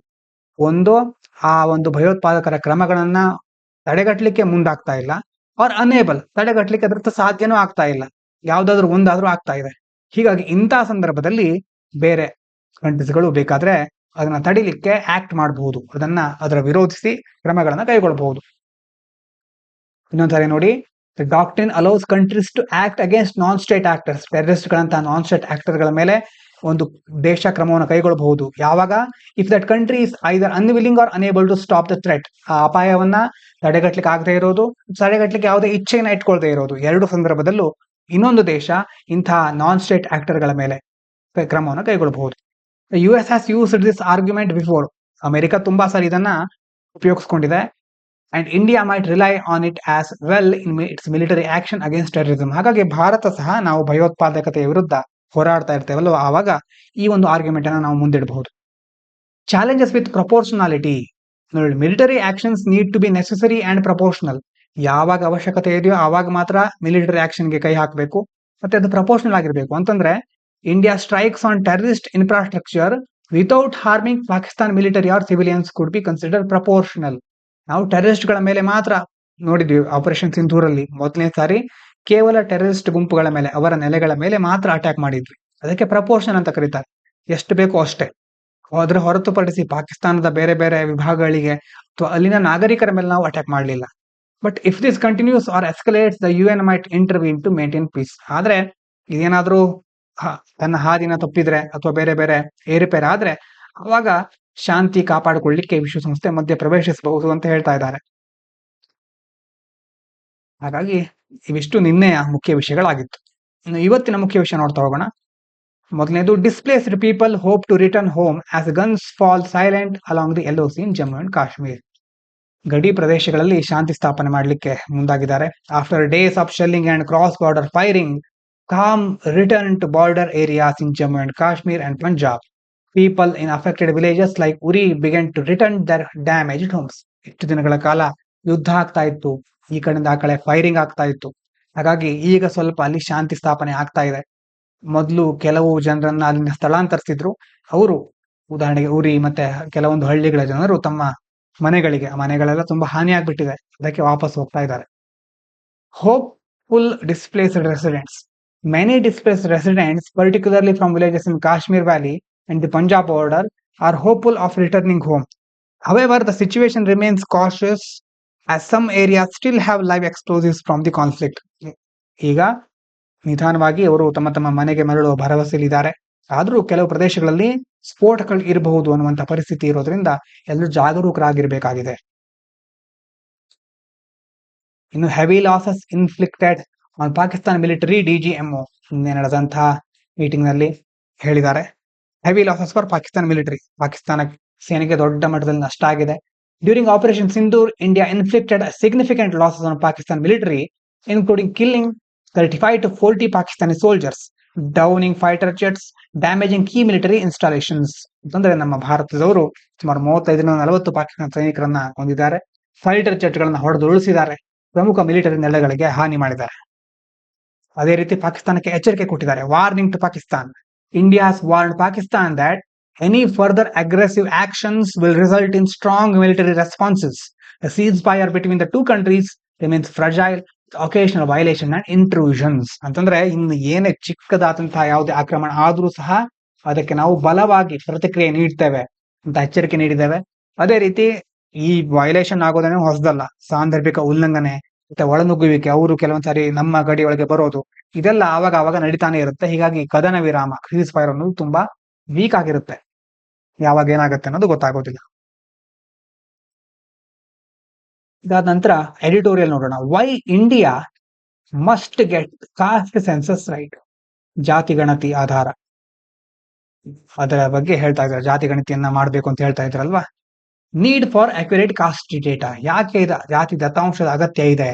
ಆ ಒಂದು ಭಯೋತ್ಪಾದಕರ ಕ್ರಮಗಳನ್ನ ತಡೆಗಟ್ಟಲಿಕ್ಕೆ ಮುಂದಾಗ್ತಾ ಇಲ್ಲ, ಅವ್ರ ಅನೇಬಲ್, ತಡೆಗಟ್ಟಲಿಕ್ಕೆ ಅದ್ರ ಸಾಧ್ಯನೂ ಆಗ್ತಾ ಇಲ್ಲ. ಯಾವ್ದಾದ್ರು ಒಂದಾದ್ರೂ ಆಗ್ತಾ ಇದೆ. ಹೀಗಾಗಿ ಇಂತಹ ಸಂದರ್ಭದಲ್ಲಿ ಬೇರೆ ಕಂಟ್ರೀಸ್ಗಳು ಬೇಕಾದ್ರೆ ಅದನ್ನ ತಡಿಲಿಕ್ಕೆ ಆಕ್ಟ್ ಮಾಡಬಹುದು, ಅದರ ವಿರೋಧಿಸಿ ಕ್ರಮಗಳನ್ನ ಕೈಗೊಳ್ಳಬಹುದು. ಇನ್ನೊಂದ್ಸರಿ ನೋಡಿ, the doctrine allows countries to act against non state actors. Terrorist ಗಳಂತಹ ನಾನ್ ಸ್ಟೇಟ್ ಆಕ್ಟರ್ಗಳ ಮೇಲೆ ಒಂದು ದೇಶ ಕ್ರಮವನ್ನು ಕೈಗೊಳ್ಳಬಹುದು ಯಾವಾಗ, if that country is either unwilling or unable to stop the threat. ಆ ಅಪಾಯವನ್ನ ತಡೆಗಟ್ಟಲಿಕ್ಕೆ ಆಗದೆ ಇರೋದು, ತಡೆಗಟ್ಟಲಿಕ್ಕೆ ಯಾವುದೇ ಇಚ್ಛೆಯನ್ನ ಇಟ್ಕೊಳ್ದೆ ಇರೋದು, ಎರಡು ಸಂದರ್ಭದಲ್ಲೂ ಇನ್ನೊಂದು ದೇಶ ಇಂತಹ ನಾನ್ ಸ್ಟೇಟ್ ಆಕ್ಟರ್ಗಳ ಮೇಲೆ ಕ್ರಮವನ್ನು ಕೈಗೊಳ್ಳಬಹುದು. US has used this argument before. America ತುಂಬಾ ಸರಿ ಇದನ್ನ ಉಪಯೋಗಿಸಿಕೊಂಡಿದೆ. And India might rely on it as well in its military action against terrorism. ಹಾಗಾಗಿ ಭಾರತ ಸಹ ನಾವು ಭಯೋತ್ಪಾದಕತೆಯ ವಿರುದ್ಧ ಹೋರಾಡ್ತಾ ಇರ್ತೇವಲ್ಲ, ಆವಾಗ ಈ ಒಂದು ಆರ್ಗ್ಯುಮೆಂಟ್ ಅನ್ನ ನಾವು ಮುಂದಿಡಬಹುದು. Challenges with proportionality. ನೋಡಿ, military actions need to be necessary and proportional. ಯಾವಾಗ ಅವಶ್ಯಕತೆ ಇದೆಯೋ ಆವಾಗ ಮಾತ್ರ ಮಿಲಿಟರಿ ಆಕ್ಷನ್ಗೆ ಕೈ ಹಾಕಬೇಕು, ಮತ್ತೆ ಅದು ಪ್ರಪೋರ್ಷನಲ್ ಆಗಿರ್ಬೇಕು. ಅಂತಂದ್ರೆ India strikes on terrorist infrastructure without harming Pakistan military or civilians could be consider proportional. ನಾವು ಟೆರರಿಸ್ಟ್ ಗಳ ಮೇಲೆ ಮಾತ್ರ ನೋಡಿದ್ವಿ ಆಪರೇಷನ್ ಸಿಂಧೂರಲ್ಲಿ ಮೊದಲನೇ ಸಾರಿ, ಕೇವಲ ಟೆರರಿಸ್ಟ್ ಗುಂಪುಗಳ ಮೇಲೆ, ಅವರ ನೆಲೆಗಳ ಮೇಲೆ ಮಾತ್ರ ಅಟ್ಯಾಕ್ ಮಾಡಿದ್ವಿ. ಅದಕ್ಕೆ ಪ್ರಪೋರ್ಷನ್ ಅಂತ ಕರೀತಾರೆ, ಎಷ್ಟು ಬೇಕೋ ಅಷ್ಟೇ. ಅದರ ಹೊರತುಪಡಿಸಿ ಪಾಕಿಸ್ತಾನದ ಬೇರೆ ಬೇರೆ ವಿಭಾಗಗಳಿಗೆ ಅಥವಾ ಅಲ್ಲಿನ ನಾಗರಿಕರ ಮೇಲೆ ನಾವು ಅಟ್ಯಾಕ್ ಮಾಡಲಿಲ್ಲ. But if this continues or escalates the UN might intervene to maintain peace. ಆದ್ರೆ ಇದೇನಾದ್ರೂ ತನ್ನ ಹಾದಿನ ತಪ್ಪಿದ್ರೆ ಅಥವಾ ಬೇರೆ ಬೇರೆ ಏರುಪೇರು ಆದ್ರೆ ಅವಾಗ ಶಾಂತಿ ಕಾಪಾಡಿಕೊಳ್ಳಿಕ್ಕೆ ವಿಶ್ವಸಂಸ್ಥೆ ಮಧ್ಯ ಪ್ರವೇಶಿಸಬಹುದು ಅಂತ ಹೇಳ್ತಾ ಇದ್ದಾರೆ. ಹಾಗಾಗಿ ಇವಿಷ್ಟು ನಿನ್ನೆಯ ಮುಖ್ಯ ವಿಷಯಗಳಾಗಿತ್ತು. ಇನ್ನು ಇವತ್ತಿನ ಮುಖ್ಯ ವಿಷಯ ನೋಡ್ತಾ ಹೋಗೋಣ. ಮೊದಲನೇದು, displaced people hope to return home as guns fall silent along the LOC in Jammu and Kashmir. ಗಡಿ ಪ್ರದೇಶಗಳಲ್ಲಿ ಶಾಂತಿ ಸ್ಥಾಪನೆ ಮಾಡಲಿಕ್ಕೆ ಮುಂದಾಗಿದ್ದಾರೆ. After days of shelling and cross border firing, calm return to border areas in Jammu and Kashmir and Punjab. People in affected villages like Uri began to return their damaged homes. ಇಷ್ಟು ದಿನಗಳ ಕಾಲ ಯುದ್ಧ ಆಗ್ತಾ ಇತ್ತು, ಈ ಕಡೆಯಿಂದ ಆ ಕಡೆ ಫೈರಿಂಗ್ ಆಗ್ತಾ ಇತ್ತು. ಹಾಗಾಗಿ ಈಗ ಸ್ವಲ್ಪ ಅಲ್ಲಿ ಶಾಂತಿ ಸ್ಥಾಪನೆ ಆಗ್ತಾ ಇದೆ. ಮೊದಲು ಕೆಲವು ಜನರನ್ನ ಅಲ್ಲಿಂದ ಸ್ಥಳಾಂತರಿಸಿದ್ರು. ಅವರು ಉದಾಹರಣೆಗೆ ಉರಿ ಮತ್ತೆ ಕೆಲವೊಂದು ಹಳ್ಳಿಗಳ ಜನರು ತಮ್ಮ ಮನೆಗಳೆಲ್ಲ ತುಂಬಾ ಹಾನಿ ಆಗ್ಬಿಟ್ಟಿದೆ, ಅದಕ್ಕೆ ವಾಪಸ್ ಹೋಗ್ತಾ ಇದ್ದಾರೆ. Hope full displaced residents. Many displaced residents, particularly from villages in Kashmir Valley and the Punjab border, are hopeful of returning home. However, the situation remains cautious as some areas still have live explosives from the conflict. ಈಗ ನಿಧಾನವಾಗಿ ಅವರು ತಮ್ಮ ತಮ್ಮ ಮನೆಗೆ ಮರಳುವ ಭರವಸೆಯಲ್ಲಿದ್ದಾರೆ. ಆದರೂ ಕೆಲವು ಪ್ರದೇಶಗಳಲ್ಲಿ ಸ್ಫೋಟಗಳು ಇರಬಹುದು ಅನ್ನುವಂತ ಪರಿಸ್ಥಿತಿ ಇರೋದ್ರಿಂದ ಎಲ್ಲರೂ ಜಾಗರೂಕರಾಗಿರ್ಬೇಕಾಗಿದೆ. ಇನ್ನು heavy losses inflicted on Pakistan military DGMO ನಿನ್ನೆ ನಡೆದಂತಹ ಮೀಟಿಂಗ್ ನಲ್ಲಿ ಹೇಳಿದ್ದಾರೆ. Heavy losses for Pakistan military, Pakistan ಸೇನೆಗೆ ದೊಡ್ಡ ಮಟ್ಟದಲ್ಲಿ ನಷ್ಟ ಆಗಿದೆ. During operation Sindoor, India inflicted significant losses on Pakistan military, including killing 35 to 40 Pakistani soldiers, downing fighter jets, damaging key military installations. ಅಂತಂದ್ರೆ ನಮ್ಮ ಭಾರತದವರು ಸುಮಾರು 35-40 ಪಾಕಿಸ್ತಾನ ಸೈನಿಕರನ್ನ ಹೊಂದಿದ್ದಾರೆ. ಫೈಟರ್ ಜೆಟ್ ಗಳನ್ನ ಹೊಡೆದು ಉಳಿಸಿದ್ದಾರೆ. ಪ್ರಮುಖ ಮಿಲಿಟರಿ ನೆಲೆಗಳಿಗೆ ಹಾನಿ ಮಾಡಿದ್ದಾರೆ. ಅದೇ ರೀತಿ ಪಾಕಿಸ್ತಾನಕ್ಕೆ ಎಚ್ಚರಿಕೆ ಕೊಟ್ಟಿದ್ದಾರೆ. Warning to Pakistan. India has warned Pakistan that any further aggressive actions will result in strong military responses. The ceasefire between the two countries remains fragile, occasional violation and intrusions. ಅಂತಂದ್ರೆ ಇನ್ನು ಏನೇ ಚಿಕ್ಕದಾದಂತಹ ಯಾವುದೇ ಆಕ್ರಮಣ ಆದ್ರೂ ಸಹ ಅದಕ್ಕೆ ನಾವು ಬಲವಾಗಿ ಪ್ರತಿಕ್ರಿಯೆ ನೀಡ್ತೇವೆ ಅಂತ ಎಚ್ಚರಿಕೆ ನೀಡಿದ್ದೇವೆ. ಅದೇ ರೀತಿ ಈ ವೈಲೇಷನ್ ಆಗೋದೇನೋ ಹೊಸದಲ್ಲ. ಸಾಂದರ್ಭಿಕ ಉಲ್ಲಂಘನೆ ಮತ್ತೆ ಒಳನುಗ್ಗುವಿಕೆ, ಅವರು ಕೆಲವೊಂದ್ಸಾರಿ ನಮ್ಮ ಗಡಿ ಒಳಗೆ ಬರೋದು, ಇದೆಲ್ಲ ಆವಾಗ ನಡೀತಾನೆ ಇರುತ್ತೆ. ಹೀಗಾಗಿ ಕದನ ವಿರಾಮ, ಸೀಸ್ ಫೈರ್ ಅನ್ನೋದು ತುಂಬಾ ವೀಕ್ ಆಗಿರುತ್ತೆ. ಯಾವಾಗ ಏನಾಗುತ್ತೆ ಅನ್ನೋದು ಗೊತ್ತಾಗೋದಿಲ್ಲ. ಇದಾದ ನಂತರ ಎಡಿಟೋರಿಯಲ್ ನೋಡೋಣ. Why India must get caste census right. ಜಾತಿ ಗಣತಿ ಆಧಾರ, ಅದರ ಬಗ್ಗೆ ಹೇಳ್ತಾ ಇದ್ದಾರೆ. ಜಾತಿ ಗಣತಿಯನ್ನ ಮಾಡಬೇಕು ಅಂತ ಹೇಳ್ತಾ ಇದ್ರಲ್ವಾ. Need for accurate caste data. ಯಾಕೆ ಜಾತಿ ದತ್ತಾಂಶದ ಅಗತ್ಯ ಇದೆ?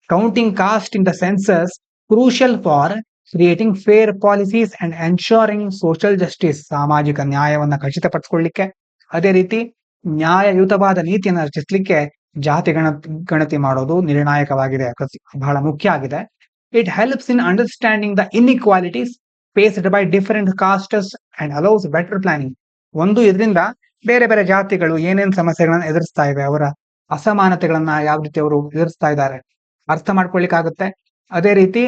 Counting caste in the census crucial for creating fair policies and ensuring social justice. ಸಾಮಾಜಿಕ ನ್ಯಾಯವನ್ನ ಖಚಿತಪಡಿಸಿಕೊಳ್ಳಿಕ್ಕೆ, ಅದೇ ರೀತಿ ನ್ಯಾಯಯುತವಾದ ನೀತಿಯನ್ನು ರಚಿಸಲಿಕ್ಕೆ ಜಾತಿ ಗಣತಿ ಮಾಡೋದು ನಿರ್ಣಾಯಕವಾಗಿದೆ, ಬಹಳ ಮುಖ್ಯ ಆಗಿದೆ. It helps in understanding the inequalities faced by different ಕಾಸ್ಟಸ್ and allows better planning. ಒಂದು, ಇದರಿಂದ ಬೇರೆ ಬೇರೆ ಜಾತಿಗಳು ಏನೇನ್ ಸಮಸ್ಯೆಗಳನ್ನ ಎದುರಿಸ್ತಾ ಇವೆ, ಅವರ ಅಸಮಾನತೆಗಳನ್ನ ಯಾವ ರೀತಿ ಅವರು ಎದುರಿಸ್ತಾ ಇದ್ದಾರೆ ಅರ್ಥ ಮಾಡ್ಕೊಳ್ಳಿಕ್ಕಾಗುತ್ತೆ. ಅದೇ ರೀತಿ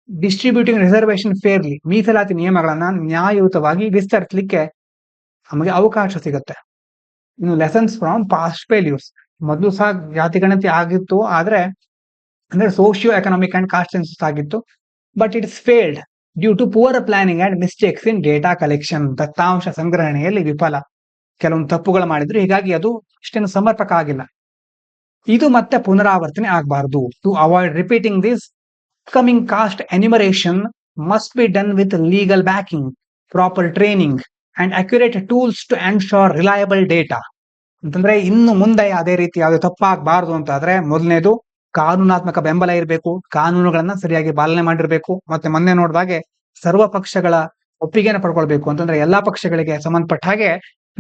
ಡಿಸ್ಟ್ರಿಬ್ಯೂಟಿಂಗ್ ರಿಸರ್ವೇಶನ್ ಫೇರ್ಲಿ, ಮೀಸಲಾತಿ ನಿಯಮಗಳನ್ನ ನ್ಯಾಯಯುತವಾಗಿ ವಿಸ್ತರಿಸಲಿಕ್ಕೆ ನಮಗೆ ಅವಕಾಶ ಸಿಗುತ್ತೆ. ಇನ್ನು ಲೆಸನ್ಸ್ ಫ್ರಮ್ ಪಾಸ್ಟ್ ಫೇಲ್ಯೂರ್ಸ್. ಮೊದಲು ಸಹ ಜಾತಿ ಗಣತಿ ಆಗಿತ್ತು, ಆದ್ರೆ ಅಂದ್ರೆ socio economic and caste census ಆಗಿತ್ತು. But it's failed due to poor planning and mistakes in data collection. ದತ್ತಾಂಶ ಸಂಗ್ರಹಣೆಯಲ್ಲಿ ವಿಫಲ, ಕೆಲವೊಂದು ತಪ್ಪುಗಳು ಮಾಡಿದ್ರು. ಹೀಗಾಗಿ ಅದು ಅಷ್ಟೇನು ಸಮರ್ಪಕ ಆಗಿಲ್ಲ. ಇದು ಮತ್ತೆ ಪುನರಾವರ್ತನೆ ಆಗಬಾರದು. To avoid repeating this, coming caste enumeration must be done with legal backing, proper training and accurate tools to ensure reliable data. ಅಂತಂದ್ರೆ ಇನ್ನು ಮುಂದೆ ಅದೇ ರೀತಿ ಯಾವುದೇ ತಪ್ಪಾಗಬಾರದು ಅಂತ ಆದ್ರೆ ಮೊದಲನೇದು ಕಾನೂನಾತ್ಮಕ ಬೆಂಬಲ ಇರಬೇಕು, ಕಾನೂನುಗಳನ್ನ ಸರಿಯಾಗಿ ಪಾಲನೆ ಮಾಡಿರ್ಬೇಕು. ಮತ್ತೆ ಮೊನ್ನೆ ನೋಡಿದಾಗೆ ಸರ್ವ ಪಕ್ಷಗಳ ಒಪ್ಪಿಗೆನ ಪಡ್ಕೊಳ್ಬೇಕು. ಅಂತಂದ್ರೆ ಎಲ್ಲಾ ಪಕ್ಷಗಳಿಗೆ ಸಂಬಂಧಪಟ್ಟ ಹಾಗೆ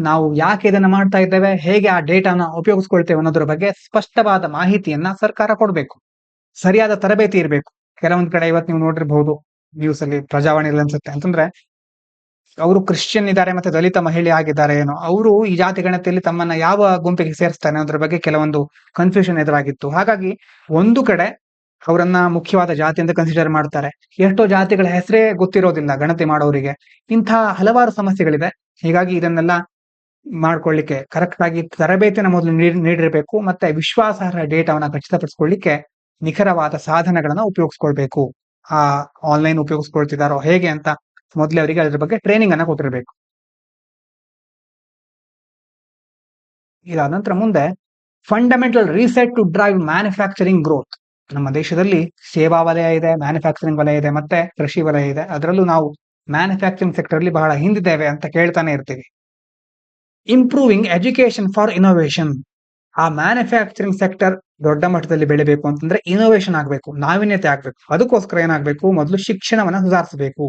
ನಾವು ಯಾಕೆ ಇದನ್ನ ಮಾಡ್ತಾ ಇದ್ದೇವೆ, ಹೇಗೆ ಆ ಡೇಟಾನ ಉಪಯೋಗಿಸ್ಕೊಳ್ತೇವೆ ಅನ್ನೋದ್ರ ಬಗ್ಗೆ ಸ್ಪಷ್ಟವಾದ ಮಾಹಿತಿಯನ್ನ ಸರ್ಕಾರ ಕೊಡ್ಬೇಕು. ಸರಿಯಾದ ತರಬೇತಿ ಇರಬೇಕು. ಕೆಲವೊಂದ್ ಕಡೆ ಇವತ್ತು ನೀವು ನೋಡಿರ್ಬಹುದು ನ್ಯೂಸ್ ಅಲ್ಲಿ, ಪ್ರಜಾವಾಣಿಯಲ್ಲಿ ಅನ್ಸುತ್ತೆ, ಅಂತಂದ್ರೆ ಅವರು ಕ್ರಿಶ್ಚಿಯನ್ ಇದ್ದಾರೆ ಮತ್ತೆ ದಲಿತ ಮಹಿಳೆ ಆಗಿದ್ದಾರೆ ಏನೋ, ಅವರು ಈ ಜಾತಿ ಗಣತಿಯಲ್ಲಿ ತಮ್ಮನ್ನ ಯಾವ ಗುಂಪಿಗೆ ಸೇರಿಸ್ತಾನೆ ಅನ್ನೋದ್ರ ಬಗ್ಗೆ ಕೆಲವೊಂದು ಕನ್ಫ್ಯೂಷನ್ ಎದುರಾಗಿತ್ತು. ಹಾಗಾಗಿ ಒಂದು ಕಡೆ ಅವರನ್ನ ಮುಖ್ಯವಾದ ಜಾತಿ ಅಂತ ಕನ್ಸಿಡರ್ ಮಾಡ್ತಾರೆ. ಎಷ್ಟೋ ಜಾತಿಗಳ ಹೆಸರೇ ಗೊತ್ತಿರೋದಿಲ್ಲ ಗಣತಿ ಮಾಡೋರಿಗೆ. ಇಂಥ ಹಲವಾರು ಸಮಸ್ಯೆಗಳಿದೆ. ಹೀಗಾಗಿ ಇದನ್ನೆಲ್ಲ ಮಾಡ್ಕೊಳ್ಳಿಕ್ಕೆ ಕರೆಕ್ಟ್ ಆಗಿ ತರಬೇತಿನ ಮೊದಲು ನೀಡಿರಬೇಕು. ಮತ್ತೆ ವಿಶ್ವಾಸಾರ್ಹ ಡೇಟಾವನ್ನ ಖಚಿತಪಡಿಸ್ಕೊಳ್ಳಿಕ್ಕೆ ನಿಖರವಾದ ಸಾಧನಗಳನ್ನ ಉಪಯೋಗಿಸ್ಕೊಳ್ಬೇಕು. ಆ ಆನ್ಲೈನ್ ಉಪಯೋಗಿಸ್ಕೊಳ್ತಿದಾರೋ ಹೇಗೆ ಅಂತ ಮೊದಲೇ ಅವರಿಗೆ ಅದ್ರ ಬಗ್ಗೆ ಟ್ರೈನಿಂಗ್ ಅನ್ನ ಕೊಟ್ಟಿರ್ಬೇಕು. ಇದಾದ ನಂತರ ಮುಂದೆ fundamental reset to drive manufacturing growth. ನಮ್ಮ ದೇಶದಲ್ಲಿ ಸೇವಾ ವಲಯ ಇದೆ, ಮ್ಯಾನುಫ್ಯಾಕ್ಚರಿಂಗ್ ವಲಯ ಇದೆ, ಮತ್ತೆ ಕೃಷಿ ವಲಯ ಇದೆ. ಅದರಲ್ಲೂ ನಾವು ಮ್ಯಾನುಫ್ಯಾಕ್ಚರಿಂಗ್ ಸೆಕ್ಟರ್ ಅಲ್ಲಿ ಬಹಳ ಹಿಂದಿದ್ದೇವೆ ಅಂತ ಕೇಳ್ತಾನೆ ಇರ್ತೀವಿ. Improving education for innovation. ಆ ಮ್ಯಾನುಫ್ಯಾಕ್ಚರಿಂಗ್ ಸೆಕ್ಟರ್ ದೊಡ್ಡ ಮಟ್ಟದಲ್ಲಿ ಬೆಳಿಬೇಕು ಅಂತಂದ್ರೆ ಇನೋವೇಷನ್ ಆಗ್ಬೇಕು, ನಾವೀನ್ಯತೆ ಆಗ್ಬೇಕು. ಅದಕ್ಕೋಸ್ಕರ ಏನಾಗ್ಬೇಕು, ಮೊದಲು ಶಿಕ್ಷಣವನ್ನ ಸುಧಾರಿಸಬೇಕು.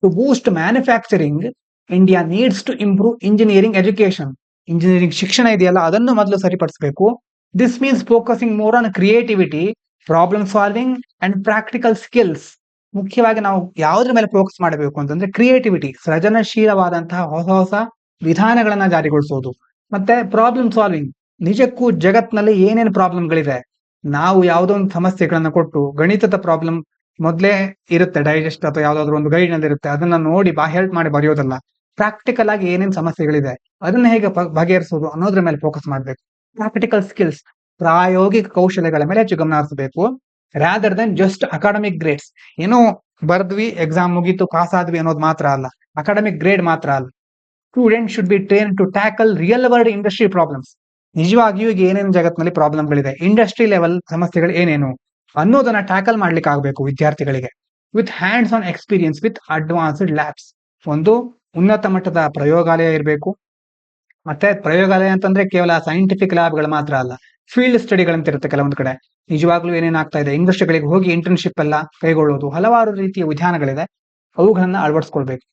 To boost manufacturing, India needs to improve engineering education. Engineering ಶಿಕ್ಷಣ ಇದೆಯಲ್ಲ ಅದನ್ನು ಮೊದಲು ಸರಿಪಡಿಸಬೇಕು. This means focusing more on creativity, problem solving and practical skills. ಮುಖ್ಯವಾಗಿ ನಾವು ಯಾವುದ್ರ ಮೇಲೆ ಫೋಕಸ್ ಮಾಡಬೇಕು ಅಂತಂದ್ರೆ ಕ್ರಿಯೇಟಿವಿಟಿ, ಸೃಜನಶೀಲವಾದಂತಹ ಹೊಸ ಹೊಸ ವಿಧಾನಗಳನ್ನ ಜಾರಿಗೊಳಿಸೋದು, ಮತ್ತೆ ಪ್ರಾಬ್ಲಮ್ ಸಾಲ್ವಿಂಗ್. ನಿಜಕ್ಕೂ ಜಗತ್ನಲ್ಲಿ ಏನೇನು ಪ್ರಾಬ್ಲಮ್ಗಳಿದೆ, ನಾವು ಯಾವುದೋ ಒಂದು ಸಮಸ್ಯೆಗಳನ್ನ ಕೊಟ್ಟು ಗಣಿತದ ಪ್ರಾಬ್ಲಮ್ ಮೊದಲೇ ಇರುತ್ತೆ ಡೈಜೆಸ್ಟ್ ಅಥವಾ ಯಾವ್ದಾದ್ರು ಒಂದು ಗೈಡ್ ನಲ್ಲಿ ಇರುತ್ತೆ, ಅದನ್ನ ನೋಡಿ ಹೆಲ್ಪ್ ಮಾಡಿ ಬರೆಯೋದಲ್ಲ. ಪ್ರಾಕ್ಟಿಕಲ್ ಆಗಿ ಏನೇನ್ ಸಮಸ್ಯೆಗಳಿದೆ ಅದನ್ನ ಹೇಗೆ ಬಗೆಹರಿಸೋದು ಅನ್ನೋದ್ರ ಮೇಲೆ ಫೋಕಸ್ ಮಾಡ್ಬೇಕು. ಪ್ರಾಕ್ಟಿಕಲ್ ಸ್ಕಿಲ್ಸ್, ಪ್ರಾಯೋಗಿಕ ಕೌಶಲ್ಯಗಳ ಮೇಲೆ ಹೆಚ್ಚು ಗಮನ ಹರಿಸಬೇಕು, rather than just academic grades. ಏನೋ ಬರ್ದ್ವಿ, ಎಕ್ಸಾಮ್ ಮುಗೀತು, ಪಾಸ್ ಆದ್ವಿ ಅನ್ನೋದು ಮಾತ್ರ ಅಲ್ಲ, ಅಕಾಡೆಮಿಕ್ ಗ್ರೇಡ್ ಮಾತ್ರ ಅಲ್ಲ. Student should be train to tackle real world industry problems. ನಿಜವಾಗಿಯೂ ಈಗ ಏನೇನು ಜಗತ್ತಿನಲ್ಲಿ ಪ್ರಾಬ್ಲಮ್ಗಳಿದೆ, ಇಂಡಸ್ಟ್ರಿ ಲೆವೆಲ್ ಸಮಸ್ಯೆಗಳು ಏನೇನು ಅನ್ನೋದನ್ನ ಟ್ಯಾಕಲ್ ಮಾಡ್ಲಿಕ್ಕೆ ಆಗಬೇಕು ವಿದ್ಯಾರ್ಥಿಗಳಿಗೆ. With hands on experience with advanced labs. ಒಂದು ಉನ್ನತ ಮಟ್ಟದ ಪ್ರಯೋಗಾಲಯ ಇರಬೇಕು. ಮತ್ತೆ ಪ್ರಯೋಗಾಲಯ ಅಂತಂದ್ರೆ ಕೇವಲ ಸೈಂಟಿಫಿಕ್ ಲ್ಯಾಬ್ಗಳು ಮಾತ್ರ ಅಲ್ಲ, ಫೀಲ್ಡ್ ಸ್ಟಡಿಗಳಂತ ಇರುತ್ತೆ ಕೆಲವೊಂದು ಕಡೆ. ನಿಜವಾಗ್ಲೂ ಏನೇನಾಗ್ತಾ ಇದೆ, ಇಂಡಸ್ಟ್ರಿಗಳಿಗೆ ಹೋಗಿ ಇಂಟರ್ನ್ಶಿಪ್ ಎಲ್ಲ ಕೈಗೊಳ್ಳೋದು, ಹಲವಾರು ರೀತಿಯ ವಿಧಾನಗಳಿದೆ, ಅವುಗಳನ್ನ ಅಳವಡಿಸ್ಕೊಳ್ಬೇಕು.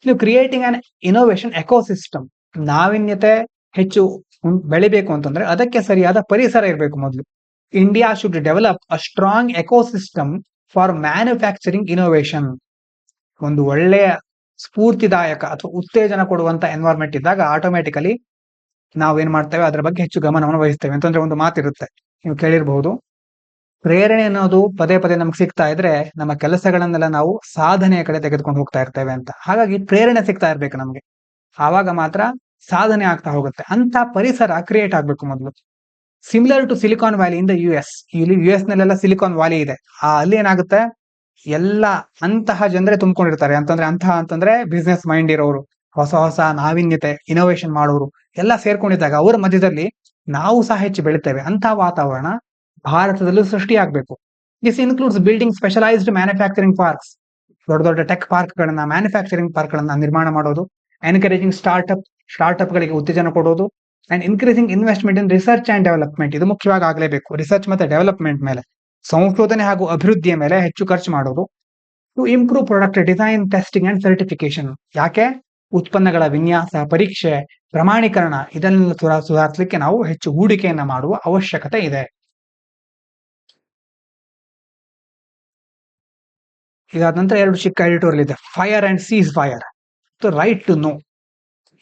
ನೀವು ಕ್ರಿಯೇಟಿಂಗ್ ಅನ್ ಇನೋವೇಷನ್ ಎಕೋಸಿಸ್ಟಮ್. ನಾವೀನ್ಯತೆ ಹೆಚ್ಚು ಬೆಳಿಬೇಕು ಅಂತಂದ್ರೆ ಅದಕ್ಕೆ ಸರಿಯಾದ ಪರಿಸರ ಇರಬೇಕು. ಮೊದಲು India should develop a strong ecosystem for manufacturing innovation. ಒಂದು ಒಳ್ಳೆಯ ಸ್ಫೂರ್ತಿದಾಯಕ ಅಥವಾ ಉತ್ತೇಜನ ಕೊಡುವಂತ ಎನ್ವೈರ್ಮೆಂಟ್ ಇದ್ದಾಗ ಆಟೋಮ್ಯಾಟಿಕಲಿ ನಾವೇನ್ ಮಾಡ್ತೇವೆ ಅದರ ಬಗ್ಗೆ ಹೆಚ್ಚು ಗಮನವನ್ನು ವಹಿಸ್ತೇವೆ. ಅಂತಂದ್ರೆ ಒಂದು ಮಾತಿರುತ್ತೆ, ನೀವು ಕೇಳಿರಬಹುದು, ಪ್ರೇರಣೆ ಅನ್ನೋದು ಪದೇ ಪದೇ ನಮ್ಗೆ ಸಿಗ್ತಾ ಇದ್ರೆ ನಮ್ಮ ಕೆಲಸಗಳನ್ನೆಲ್ಲ ನಾವು ಸಾಧನೆಯ ಕಡೆ ತೆಗೆದುಕೊಂಡು ಹೋಗ್ತಾ ಇರ್ತೇವೆ ಅಂತ. ಹಾಗಾಗಿ ಪ್ರೇರಣೆ ಸಿಗ್ತಾ ಇರ್ಬೇಕು ನಮ್ಗೆ, ಆವಾಗ ಮಾತ್ರ ಸಾಧನೆ ಆಗ್ತಾ ಹೋಗುತ್ತೆ. ಅಂತ ಪರಿಸರ ಕ್ರಿಯೇಟ್ ಆಗ್ಬೇಕು ಮೊದಲು. Similar to silicon valley in the US. ಇಲ್ಲಿ US ನಲ್ಲೆಲ್ಲ ಸಿಲಿಕಾನ್ ವ್ಯಾಲಿ ಇದೆ. ಅಲ್ಲಿ ಏನಾಗುತ್ತೆ, ಎಲ್ಲ ಅಂತಹ ಜನರೇ ತುಂಬಿಕೊಂಡಿರ್ತಾರೆ. ಅಂತಂದ್ರೆ ಬಿಸ್ನೆಸ್ ಮೈಂಡ್ ಇರೋರು, ಹೊಸ ಹೊಸ ನಾವೀನ್ಯತೆ ಇನೋವೇಷನ್ ಮಾಡೋರು ಎಲ್ಲ ಸೇರ್ಕೊಂಡಿದ್ದಾಗ ಅವರ ಮಧ್ಯದಲ್ಲಿ ನಾವು ಸಹ ಹೆಚ್ಚು ಬೆಳಿತೇವೆ. ಅಂತ ವಾತಾವರಣ ಭಾರತದಲ್ಲೂ ಸೃಷ್ಟಿಯಾಗಬೇಕು. This includes building specialised manufacturing parks. ದೊಡ್ಡ ದೊಡ್ಡ ಟೆಕ್ ಪಾರ್ಕ್ ಗಳನ್ನ, ಮ್ಯಾನುಫ್ಯಾಕ್ಚರಿಂಗ್ ಪಾರ್ಕ್ ಗಳನ್ನ ನಿರ್ಮಾಣ ಮಾಡೋದು, ಎನ್ಕರೇಜಿಂಗ್ ಸ್ಟಾರ್ಟ್ಅಪ್ ಗಳಿಗೆ ಉತ್ತೇಜನ ಕೊಡೋದು, and increasing investment in research and development. ಇದು ಮುಖ್ಯವಾಗಿ ಆಗಲೇಬೇಕು. ರಿಸರ್ಚ್ ಮತ್ತೆ ಡೆವಲಪ್ಮೆಂಟ್ ಮೇಲೆ, ಸಂಶೋಧನೆ ಹಾಗೂ ಅಭಿವೃದ್ಧಿಯ ಮೇಲೆ ಹೆಚ್ಚು ಖರ್ಚು ಮಾಡೋದು. To improve product design, testing and certification. ಯಾಕೆ, ಉತ್ಪನ್ನಗಳ ವಿನ್ಯಾಸ, ಪರೀಕ್ಷೆ, ಪ್ರಮಾಣೀಕರಣ ಇದನ್ನೆಲ್ಲ ಸುಧಾರಿಸಲಿಕ್ಕೆ ನಾವು ಹೆಚ್ಚು ಹೂಡಿಕೆಯನ್ನ ಮಾಡುವ ಅವಶ್ಯಕತೆ ಇದೆ. ಇದಾದ ನಂತರ ಎರಡು ಚಿಕ್ಕ ಎಡಿಟೋರಿಯಲ್ ಇದೆ. Fire and ceasefire, right to know.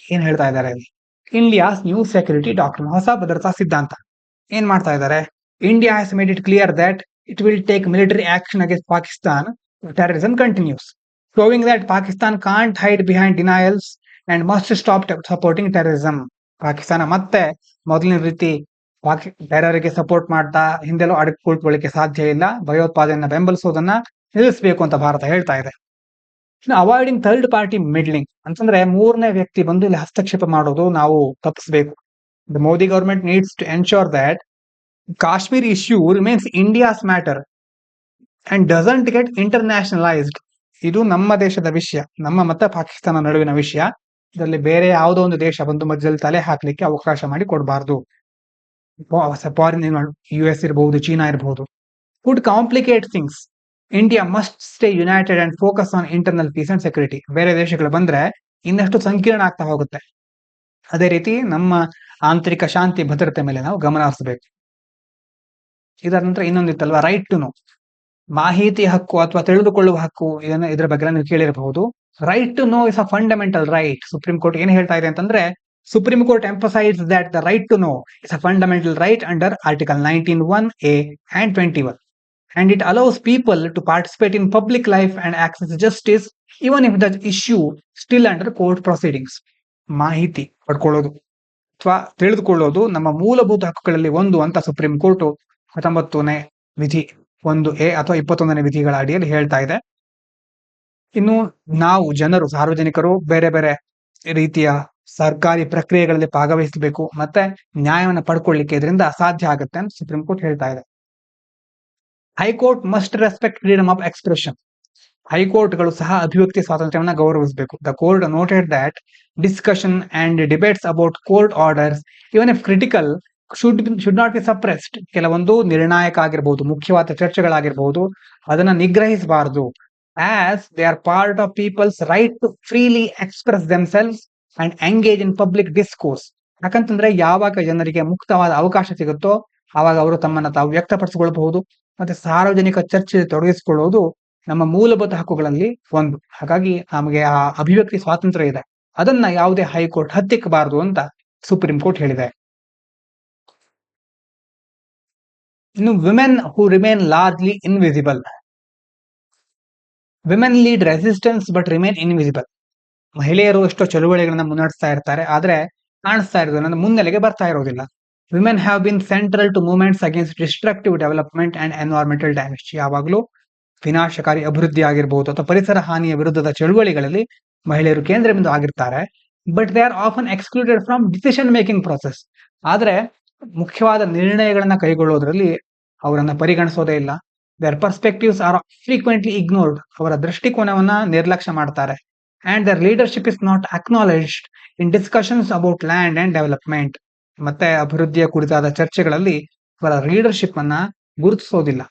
ಏನ್ ಹೇಳ್ತಾ ಇದ್ದಾರೆ ಅಲ್ಲಿ, ಇಂಡಿಯಾಸ್ ನ್ಯೂ ಸೆಕ್ಯೂರಿಟಿ ಡಾಕ್ಟ್ರಿನ್, ಹೊಸ ಭದ್ರತಾ ಸಿದ್ಧಾಂತ. ಏನ್ ಮಾಡ್ತಾ ಇದ್ದಾರೆ, India has made it clear that it will take military action against Pakistan terrorism continues, showing that Pakistan can't hide behind denials and must stop supporting terrorism. Pakistan ಮತ್ತೆ ಮೊದಲಿನ ರೀತಿ ಟೆರರ್ಗೆ ಸಪೋರ್ಟ್ ಮಾಡ್ತಾ ಹಿಂದೆಲ್ಲೋ ಅಡಗಿಕೊಳ್ಕೊಳ್ಳಿಕ್ಕೆ ಸಾಧ್ಯ ಇಲ್ಲ. ಭಯೋತ್ಪಾದನೆಯನ್ನ ಬೆಂಬಲಿಸೋದನ್ನ ನಿಲ್ಲಿಸಬೇಕು ಅಂತ ಭಾರತ ಹೇಳ್ತಾ ಇದೆ. ಅವಾಯ್ಡಿಂಗ್ ಥರ್ಡ್ ಪಾರ್ಟಿ ಮಿಡ್ಲಿಂಗ್ ಅಂತಂದ್ರೆ ಮೂರನೇ ವ್ಯಕ್ತಿ ಬಂದು ಇಲ್ಲಿ ಹಸ್ತಕ್ಷೇಪ ಮಾಡೋದು ನಾವು ತಪ್ಪಿಸಬೇಕು. The Modi government needs to ensure that Kashmir issue remains India's matter and doesn't get internationalised. ಇದು ನಮ್ಮ ದೇಶದ ವಿಷಯ, ನಮ್ಮ ಮತ್ತೆ ಪಾಕಿಸ್ತಾನ ನಡುವಿನ ವಿಷಯ. ಇದರಲ್ಲಿ ಬೇರೆ ಯಾವುದೋ ಒಂದು ದೇಶ ಬಂದು ಮಧ್ಯದಲ್ಲಿ ತಲೆ ಹಾಕ್ಲಿಕ್ಕೆ ಅವಕಾಶ ಮಾಡಿ ಕೊಡಬಾರ್ದು. ಫಾರಿನ್ US ಇರಬಹುದು, ಚೀನಾ ಇರಬಹುದು. Would complicate things. India must stay united and focus on internal peace and security. ಬೇರೆ ದೇಶಗಳು ಬಂದ್ರೆ ಇನ್ನಷ್ಟು ಸಂಕೀರ್ಣ ಆಗ್ತಾ ಹೋಗುತ್ತೆ. ಅದೇ ರೀತಿ ನಮ್ಮ ಆಂತರಿಕ ಶಾಂತಿ ಭದ್ರತೆ ಮೇಲೆ ನಾವು ಗಮನ ಹರಿಸಬೇಕು. ಇದರ ನಂತರ ಇನ್ನೊಂದಿತ್ತಲ್ವಾ, ರೈಟ್ ಟು ನೋ, ಮಾಹಿತಿ ಹಕ್ಕು ಅಥವಾ ತಿಳಿದುಕೊಳ್ಳುವ ಹಕ್ಕು. ಇದರ ಬಗ್ಗೆ ನೀವು ಕೇಳಿರಬಹುದು. Right to know is a fundamental right. Supreme court ಏನ್ ಹೇಳ್ತಾ ಇದೆ ಅಂತಂದ್ರೆ, supreme court emphasise that the right to know is a fundamental right under article 19(1)(a) and 21, and it allows people to participate in public life and access justice even if the issue still under court proceedings. ಮಾಹಿತಿ ಪಡ್ಕೊಳ್ಳೋದು ಅಥವಾ ತಿಳಿದುಕೊಳ್ಳೋದು ನಮ್ಮ ಮೂಲಭೂತ ಹಕ್ಕುಗಳಲ್ಲಿ ಒಂದು ಅಂತ supreme court 19ನೇ ವಿಧಿ 1(a) ಅಥವಾ 21ನೇ ವಿಧಿಗಳ ಅಡಿಯಲ್ಲಿ ಹೇಳ್ತಾ ಇದೆ. ಇನ್ನು ನಾವು ಜನರು, ಸಾರ್ವಜನಿಕರು ಬೇರೆ ಬೇರೆ ರೀತಿಯ ಸರ್ಕಾರಿ ಪ್ರಕ್ರಿಯೆಗಳಲ್ಲಿ ಭಾಗವಹಿಸಬೇಕು ಮತ್ತೆ ನ್ಯಾಯವನ್ನು ಪಡ್ಕೊಳ್ಳಿಕ್ಕೆ ಇದರಿಂದ ಸಾಧ್ಯ ಆಗುತ್ತೆ ಅಂತ ಸುಪ್ರೀಂ ಕೋರ್ಟ್ ಹೇಳ್ತಾ ಇದೆ. High court must respect freedom of expression. ಹೈಕೋರ್ಟ್ಗಳು ಸಹ ಅಭಿವ್ಯಕ್ತಿ ಸ್ವಾತಂತ್ರ್ಯವನ್ನು ಗೌರವಿಸಬೇಕು. The court noted that discussion and debates about court orders even if critical should not be suppressed. ಕೆಲವೊಂದು ನಿರ್ಣಾಯಕ ಆಗಿರಬಹುದು, ಮುಖ್ಯವಾದ ಚರ್ಚೆಗಳಾಗಿರಬಹುದು, ಅದನ್ನ ನಿಗ್ರಹಿಸಬಾರದು. As they are part of people's right to freely express themselves and engage in public discourse. ಯಾಕಂತಂದ್ರೆ ಯಾವಾಗ ಜನರಿಗೆ ಮುಕ್ತವಾದ ಅವಕಾಶ ಸಿಗುತ್ತೋ ಆವಾಗ ಅವರು ತಮ್ಮನ್ನ ತಾವು ವ್ಯಕ್ತಪಡಿಸಿಕೊಳ್ಳಬಹುದು ಮತ್ತೆ ಸಾರ್ವಜನಿಕ ಚರ್ಚೆ ತೊಡಗಿಸಿಕೊಳ್ಳುವುದು ನಮ್ಮ ಮೂಲಭೂತ ಹಕ್ಕುಗಳಲ್ಲಿ ಒಂದು. ಹಾಗಾಗಿ ನಮಗೆ ಆ ಅಭಿವ್ಯಕ್ತಿ ಸ್ವಾತಂತ್ರ್ಯ ಇದೆ, ಅದನ್ನ ಯಾವುದೇ ಹೈಕೋರ್ಟ್ ಹತ್ತಿಕ್ಕಬಾರದು ಅಂತ ಸುಪ್ರೀಂ ಕೋರ್ಟ್ ಹೇಳಿದೆ. ಇನ್ನು women who remain largely invisible. Women lead resistance but remain invisible. ಮಹಿಳೆಯರು ಎಷ್ಟೋ ಚಳುವಳಿಗಳನ್ನ ಮುನ್ನಡೆಸ್ತಾ ಇರ್ತಾರೆ, ಆದ್ರೆ ಕಾಣಿಸ್ತಾ ಇರೋದು ಅಂದ್ರೆ ಮುನ್ನೆಲೆಗೆ ಬರ್ತಾ ಇರೋದಿಲ್ಲ. Women have been central to movements against destructive development and environmental damage. ಯಾವಾಗಲೂ ವಿನಾಶಕಾರಿ ಅಭಿವೃದ್ಧಿ ಆಗಿರಬಹುದು ಅಥವಾ ಪರಿಸರ ಹಾನಿಯ ವಿರುದ್ಧದ ಚಳುವಳಿಗಳಲ್ಲಿ ಮಹಿಳೆಯರು ಕೇಂದ್ರ ಬಿಂದು ಆಗಿರ್ತಾರೆ. But they are often excluded from decision making process. ಆದ್ರೆ ಮುಖ್ಯವಾದ ನಿರ್ಣಯಗಳನ್ನ ಕೈಗೊಳ್ಳೋದ್ರಲ್ಲಿ ಅವರನ್ನ ಪರಿಗಣಿಸೋದೇ ಇಲ್ಲ. Their perspectives are frequently ignored. ಅವರ ದೃಷ್ಟಿಕೋನವನ್ನ ನಿರ್ಲಕ್ಷ್ಯ ಮಾಡ್ತಾರೆ. And their leadership is not acknowledged in discussions about land and development. ಮತ್ತೆ ಅಭಿವೃದ್ಧಿಯ ಕುರಿತಾದ ಚರ್ಚೆಗಳಲ್ಲಿ ಅವರ ಲೀಡರ್ಶಿಪ್ ಅನ್ನ ಗುರುತಿಸೋದಿಲ್ಲ.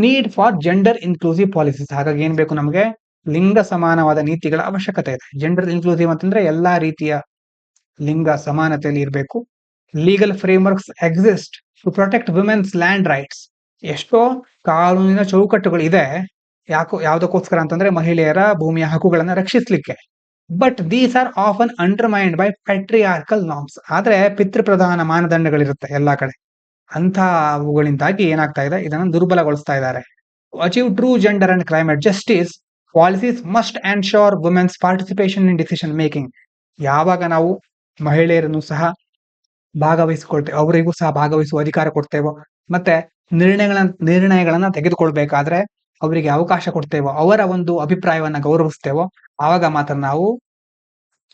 Need for gender inclusive policies. ಹಾಗಾಗಿ ಏನ್ ಬೇಕು ನಮಗೆ? ಲಿಂಗ ಸಮಾನವಾದ ನೀತಿಗಳ ಅವಶ್ಯಕತೆ ಇದೆ. ಜೆಂಡರ್ ಇನ್ಕ್ಲೂಸಿವ್ ಅಂತಂದ್ರೆ ಎಲ್ಲಾ ರೀತಿಯ ಲಿಂಗ ಸಮಾನತೆಯಲ್ಲಿ ಇರಬೇಕು. Legal frameworks exist to protect women's land rights. ಎಷ್ಟೋ ಕಾನೂನಿನ ಚೌಕಟ್ಟುಗಳು ಇದೆ. ಯಾವ್ದಕ್ಕೋಸ್ಕರ ಅಂತಂದ್ರೆ ಮಹಿಳೆಯರ ಭೂಮಿಯ ಹಕ್ಕುಗಳನ್ನ ರಕ್ಷಿಸಲಿಕ್ಕೆ. But these are often undermined by patriarchal norms. ಆದ್ರೆ ಪಿತೃಪ್ರಧಾನ ಮಾನದಂಡಗಳಿರುತ್ತೆ ಎಲ್ಲಾ ಕಡೆ. ಅಂತ ಅವುಗಳಿಂದಾಗಿ ಏನಾಗ್ತಾ ಇದೆ, ಇದನ್ನು ದುರ್ಬಲಗೊಳಿಸ್ತಾ ಇದ್ದಾರೆ. Achieve true gender and climate justice policies must ensure women's participation in decision making. ಯಾವಾಗ ನಾವು ಮಹಿಳೆಯರನ್ನು ಸಹ ಭಾಗವಹಿಸಿಕೊಳ್ತೇವೆ, ಅವರಿಗೂ ಸಹ ಭಾಗವಹಿಸುವ ಅಧಿಕಾರ ಕೊಡ್ತೇವೋ, ಮತ್ತೆ ನಿರ್ಣಯಗಳನ್ನ ತೆಗೆದುಕೊಳ್ಬೇಕಾದ್ರೆ ಅವರಿಗೆ ಅವಕಾಶ ಕೊಡ್ತೇವೋ, ಅವರ ಒಂದು ಅಭಿಪ್ರಾಯವನ್ನ ಗೌರವಿಸ್ತೇವೋ, ಆವಾಗ ಮಾತ್ರ ನಾವು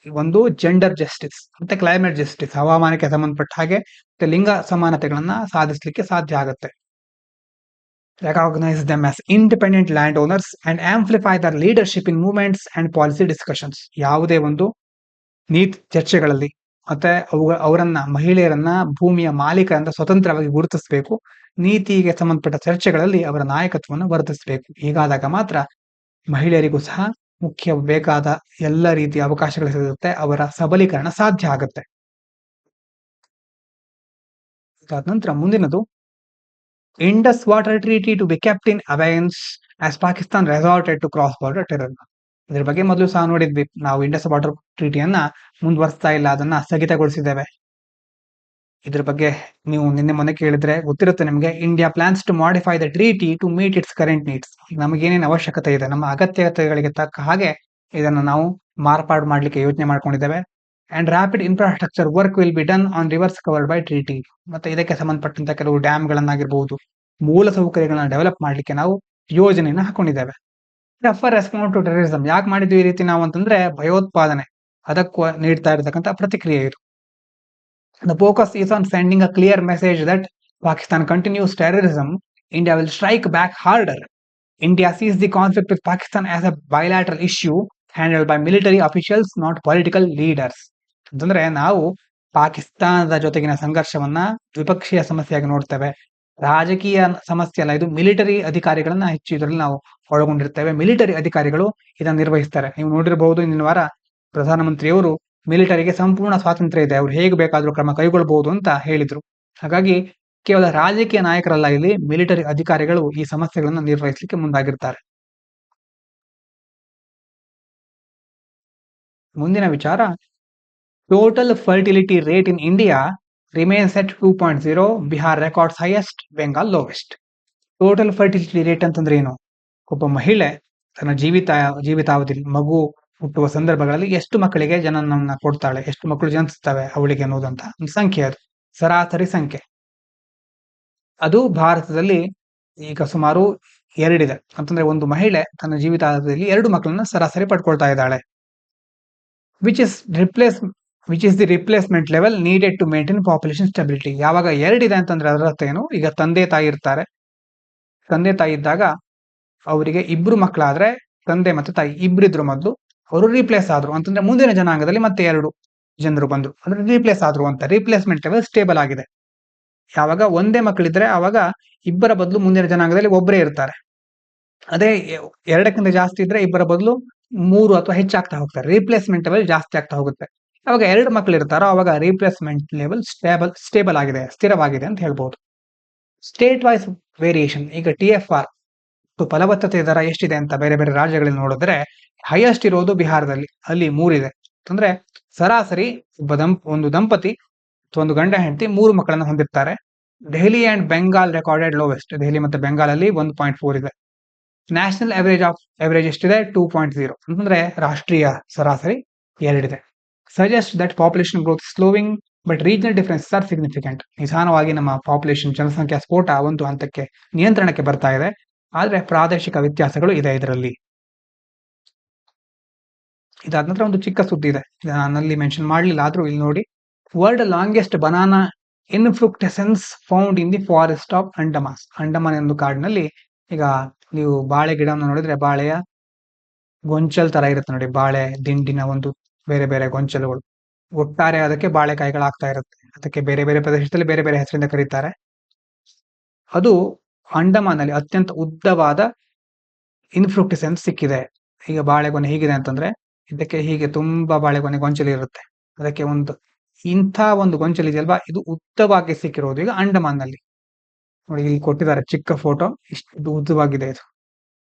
ಒಂದು ಜೆಂಡರ್ ಜಸ್ಟಿಸ್ ಮತ್ತೆ ಕ್ಲೈಮೇಟ್ ಜಸ್ಟಿಸ್, ಹವಾಮಾನಕ್ಕೆ ಸಂಬಂಧಪಟ್ಟ ಹಾಗೆ ಮತ್ತೆ ಲಿಂಗ ಸಮಾನತೆಗಳನ್ನ ಸಾಧಿಸಲಿಕ್ಕೆ ಸಾಧ್ಯ ಆಗುತ್ತೆ. Recognise them as independent land owners and amplify their leadership in movements and policy discussions. ಯಾವುದೇ ಒಂದು ನೀತಿ ಚರ್ಚೆಗಳಲ್ಲಿ ಮತ್ತೆ ಅವರನ್ನ ಮಹಿಳೆಯರನ್ನ ಭೂಮಿಯ ಮಾಲೀಕರಿಂದ ಸ್ವತಂತ್ರವಾಗಿ ಗುರುತಿಸಬೇಕು. ನೀತಿಗೆ ಸಂಬಂಧಪಟ್ಟ ಚರ್ಚೆಗಳಲ್ಲಿ ಅವರ ನಾಯಕತ್ವವನ್ನು ವರ್ಧಿಸಬೇಕು. ಹೀಗಾದಾಗ ಮಾತ್ರ ಮಹಿಳೆಯರಿಗೂ ಸಹ ಮುಖ್ಯ ಬೇಕಾದ ಎಲ್ಲ ರೀತಿಯ ಅವಕಾಶಗಳು ಸಿಗುತ್ತೆ, ಅವರ ಸಬಲೀಕರಣ ಸಾಧ್ಯ ಆಗುತ್ತೆ. ಇದಾದ ನಂತರ ಮುಂದಿನದು Indus water treaty to be kept in abeyance as Pakistan resorted to cross border terror. ಇದ್ರ ಬಗ್ಗೆ ಮೊದಲು ಸಹ ನೋಡಿದ್ವಿ ನಾವು. ಇಂಡಸ್ ವಾಟರ್ ಟ್ರೀಟಿಯನ್ನ ಮುಂದುವರಿಸ್ತಾ ಇಲ್ಲ, ಅದನ್ನ ಸ್ಥಗಿತಗೊಳಿಸಿದ್ದೇವೆ. ಇದ್ರ ಬಗ್ಗೆ ನೀವು ನಿನ್ನೆ ಮೊನ್ನೆ ಕೇಳಿದ್ರೆ ಗೊತ್ತಿರುತ್ತೆ ನಿಮಗೆ. India plans to modify the treaty to meet its current needs. ನಮಗೇನೇನು ಅವಶ್ಯಕತೆ ಇದೆ, ನಮ್ಮ ಅಗತ್ಯತೆಗಳಿಗೆ ತಕ್ಕ ಹಾಗೆ ಇದನ್ನು ನಾವು ಮಾರ್ಪಾಡು ಮಾಡಲಿಕ್ಕೆ ಯೋಚನೆ ಮಾಡ್ಕೊಂಡಿದ್ದೇವೆ. And rapid infrastructure work will be done on rivers covered by treaty. ಮತ್ತೆ ಇದಕ್ಕೆ ಸಂಬಂಧಪಟ್ಟಂತ ಕೆಲವು ಡ್ಯಾಮ್ಗಳನ್ನಾಗಿರ್ಬಹುದು, ಮೂಲ ಸೌಕರ್ಯಗಳನ್ನ ಡೆವಲಪ್ ಮಾಡಲಿಕ್ಕೆ ನಾವು ಯೋಜನೆಯನ್ನ ಹಾಕೊಂಡಿದ್ದೇವೆ. Tougher response to terrorism. ಯಾಕೆ ಮಾಡಿದ್ವಿ ಈ ರೀತಿ ನಾವು ಅಂತಂದ್ರೆ ಭಯೋತ್ಪಾದನೆ ಅದಕ್ಕೂ ನೀಡ್ತಾ ಇರತಕ್ಕಂಥ ಪ್ರತಿಕ್ರಿಯೆ ಇದು. The focus is on sending a clear message that Pakistan continues terrorism, India will strike back harder. India sees the conflict with Pakistan as a bilateral issue handled by military officials, not political leaders. ಅಂತಂದ್ರೆ ನಾವು ಪಾಕಿಸ್ತಾನದ ಜೊತೆಗಿನ ಸಂಘರ್ಷವನ್ನ ದ್ವಿಪಕ್ಷೀಯ ಸಮಸ್ಯೆಯಾಗಿ ನೋಡ್ತೇವೆ. ರಾಜಕೀಯ ಸಮಸ್ಯೆ ಅಲ್ಲ ಇದು. ಮಿಲಿಟರಿ ಅಧಿಕಾರಿಗಳನ್ನ ಹೆಚ್ಚು ಇದರಲ್ಲಿ ನಾವು ಒಳಗೊಂಡಿರ್ತೇವೆ. ಮಿಲಿಟರಿ ಅಧಿಕಾರಿಗಳು ಇದನ್ನು ನಿರ್ವಹಿಸ್ತಾರೆ. ನೀವು ನೋಡಿರಬಹುದು, ಇಂದಿನ ವಾರ ಪ್ರಧಾನಮಂತ್ರಿಯವರು ಮಿಲಿಟರಿಗೆ ಸಂಪೂರ್ಣ ಸ್ವಾತಂತ್ರ್ಯ ಇದೆ, ಅವ್ರು ಹೇಗೆ ಬೇಕಾದ್ರೂ ಕ್ರಮ ಕೈಗೊಳ್ಳಬಹುದು ಅಂತ ಹೇಳಿದ್ರು. ಹಾಗಾಗಿ ಕೇವಲ ರಾಜಕೀಯ ನಾಯಕರಲ್ಲ, ಇಲ್ಲಿ ಮಿಲಿಟರಿ ಅಧಿಕಾರಿಗಳು ಈ ಸಮಸ್ಯೆಗಳನ್ನ ನಿರ್ವಹಿಸಲಿಕ್ಕೆ ಮುಂದಾಗಿರ್ತಾರೆ. ಮುಂದಿನ ವಿಚಾರ, total fertility rate in India remains at 2.0, Bihar records highest, Bengal lowest. Total fertility rate ಅಂತಂದ್ರೆ ಏನು? ಒಬ್ಬ ಮಹಿಳೆ ತನ್ನ ಜೀವಿತಾವಧಿ ಮಗು ಹುಟ್ಟುವ ಸಂದರ್ಭಗಳಲ್ಲಿ ಎಷ್ಟು ಮಕ್ಕಳಿಗೆ ಜನನವನ್ನ ಕೊಡ್ತಾಳೆ, ಎಷ್ಟು ಮಕ್ಕಳು ಜನಿಸ್ತವೆ ಅವಳಿಗೆ ಅನ್ನೋದಂತ ಒಂದು ಸಂಖ್ಯೆ, ಅದು ಸರಾಸರಿ ಸಂಖ್ಯೆ. ಅದು ಭಾರತದಲ್ಲಿ ಈಗ ಸುಮಾರು 2 ಇದೆ. ಅಂತಂದ್ರೆ ಒಂದು ಮಹಿಳೆ ತನ್ನ ಜೀವಿತಾವಧಿಯಲ್ಲಿ 2 ಮಕ್ಕಳನ್ನ ಸರಾಸರಿ ಪಡ್ಕೊಳ್ತಾ ಇದ್ದಾಳೆ. Which is the replacement level needed to maintain population stability. ಯಾವಾಗ 2 ಇದೆ ಅಂತಂದ್ರೆ ಅದರ ಅರ್ಥ ಏನು? ಈಗ ತಂದೆ ತಾಯಿ ಇರ್ತಾರೆ, ತಂದೆ ತಾಯಿ ಇದ್ದಾಗ ಅವರಿಗೆ 2 ಮಕ್ಕಳಾದ್ರೆ ತಂದೆ ಮತ್ತೆ ತಾಯಿ ಇಬ್ಬರಿದ್ರು ಮೊದಲು, ಅವರು ರೀಪ್ಲೇಸ್ ಆದ್ರು ಅಂತಂದ್ರೆ ಮುಂದಿನ ಜನಾಂಗದಲ್ಲಿ ಮತ್ತೆ 2 ಜನರು ಬಂದ್ರು ಅಂದ್ರೆ ರೀಪ್ಲೇಸ್ ಆದ್ರು ಅಂತ. ರಿಪ್ಲೇಸ್ಮೆಂಟ್ ಲೆವೆಲ್ ಸ್ಟೇಬಲ್ ಆಗಿದೆ. ಯಾವಾಗ ಒಂದೇ ಮಕ್ಕಳಿದ್ರೆ ಆವಾಗ ಇಬ್ಬರ ಬದಲು ಮುಂದಿನ ಜನಾಂಗದಲ್ಲಿ ಒಬ್ಬರೇ ಇರ್ತಾರೆ. ಅದೇ 2ಕ್ಕಿಂತ ಜಾಸ್ತಿ ಇದ್ರೆ ಇಬ್ಬರ ಬದಲು 3 ಅಥವಾ ಹೆಚ್ಚಾಗ್ತಾ ಹೋಗ್ತಾರೆ. ರಿಪ್ಲೇಸ್ಮೆಂಟ್ ಲೆವೆಲ್ ಜಾಸ್ತಿ ಆಗ್ತಾ ಹೋಗುತ್ತೆ. ಯಾವಾಗ 2 ಮಕ್ಕಳು ಇರ್ತಾರೋ ಅವಾಗ ರಿಪ್ಲೇಸ್ಮೆಂಟ್ ಲೆವೆಲ್ ಸ್ಟೇಬಲ್ ಆಗಿದೆ, ಸ್ಥಿರವಾಗಿದೆ ಅಂತ ಹೇಳ್ಬಹುದು. State wise variation. ಈಗ TFR ಫಲವತ್ತತೆ ದರ ಎಷ್ಟಿದೆ ಅಂತ ಬೇರೆ ಬೇರೆ ರಾಜ್ಯಗಳಲ್ಲಿ ನೋಡಿದ್ರೆ ಹೈಯೆಸ್ಟ್ ಇರೋದು ಬಿಹಾರದಲ್ಲಿ, ಅಲ್ಲಿ 3 ಇದೆ. ಅಂದ್ರೆ ಸರಾಸರಿ ಒಂದು ದಂಪತಿ ಒಂದು ಗಂಡ ಹೆಂಡತಿ 3 ಮಕ್ಕಳನ್ನ ಹೊಂದಿರ್ತಾರೆ. Delhi and Bengal recorded lowest. Delhi ಮತ್ತೆ ಬೆಂಗಾಲಲ್ಲಿ 1.4 ಇದೆ. ನ್ಯಾಷನಲ್ ಅವರೇಜ್ ಎಷ್ಟಿದೆ? 2.0 ಅಂತಂದ್ರೆ ರಾಷ್ಟ್ರೀಯ ಸರಾಸರಿ 2 ಇದೆ. Suggest that population growth slowing but regional differences are significant. ನಿಧಾನವಾಗಿ ನಮ್ಮ ಪಾಪ್ಯುಲೇಷನ್ ಜನಸಂಖ್ಯಾ ಸ್ಫೋಟ ಒಂದು ಹಂತಕ್ಕೆ ನಿಯಂತ್ರಣಕ್ಕೆ ಬರ್ತಾ ಇದೆ, ಆದ್ರೆ ಪ್ರಾದೇಶಿಕ ವ್ಯತ್ಯಾಸಗಳು ಇದೆ ಇದರಲ್ಲಿ. ಇದಾದ ನಂತರ ಒಂದು ಚಿಕ್ಕ ಸುದ್ದಿ ಇದೆ, ನಾನಲ್ಲಿ ಮೆನ್ಷನ್ ಮಾಡಲಿಲ್ಲ, ಆದ್ರೂ ಇಲ್ಲಿ ನೋಡಿ. World longest banana infructescence found in the forest of Andaman. Andaman ಎಂದು ಕಾಡಿನಲ್ಲಿ ಈಗ ನೀವು ಬಾಳೆ ಗಿಡವನ್ನು ನೋಡಿದ್ರೆ ಬಾಳೆಯ ಗೊಂಚಲ್ ತರ ಇರುತ್ತೆ ನೋಡಿ, ಬಾಳೆ ದಿಂಡಿನ ಒಂದು ಬೇರೆ ಬೇರೆ ಗೊಂಚಲುಗಳು. ಒಟ್ಟಾರೆ ಅದಕ್ಕೆ ಬಾಳೆಕಾಯಿಗಳಾಗ್ತಾ ಇರುತ್ತೆ. ಅದಕ್ಕೆ ಬೇರೆ ಬೇರೆ ಪ್ರದೇಶದಲ್ಲಿ ಬೇರೆ ಬೇರೆ ಹೆಸರಿಂದ ಕರೀತಾರೆ. ಅದು ಅಂಡಮಾನ್ ಅಲ್ಲಿ ಅತ್ಯಂತ ಉದ್ದವಾದ ಇನ್ಫ್ರುಕ್ಟಿಸೆನ್ಸ್ ಸಿಕ್ಕಿದೆ. ಈಗ ಬಾಳೆಗೊನೆ ಹೀಗಿದೆ ಅಂತಂದ್ರೆ ಇದಕ್ಕೆ ಹೀಗೆ ತುಂಬಾ ಬಾಳೆಗೊನೆ ಗೊಂಚಲು ಇರುತ್ತೆ. ಅದಕ್ಕೆ ಇಂಥ ಒಂದು ಗೊಂಚಲು ಇದೆಯಲ್ವಾ, ಇದು ಉದ್ದವಾಗಿ ಸಿಕ್ಕಿರೋದು ಈಗ ಅಂಡಮಾನ್ ನಲ್ಲಿ. ನೋಡಿ ಇಲ್ಲಿ ಕೊಟ್ಟಿದ್ದಾರೆ ಚಿಕ್ಕ ಫೋಟೋ, ಇಷ್ಟು ಉದ್ದವಾಗಿದೆ ಇದು.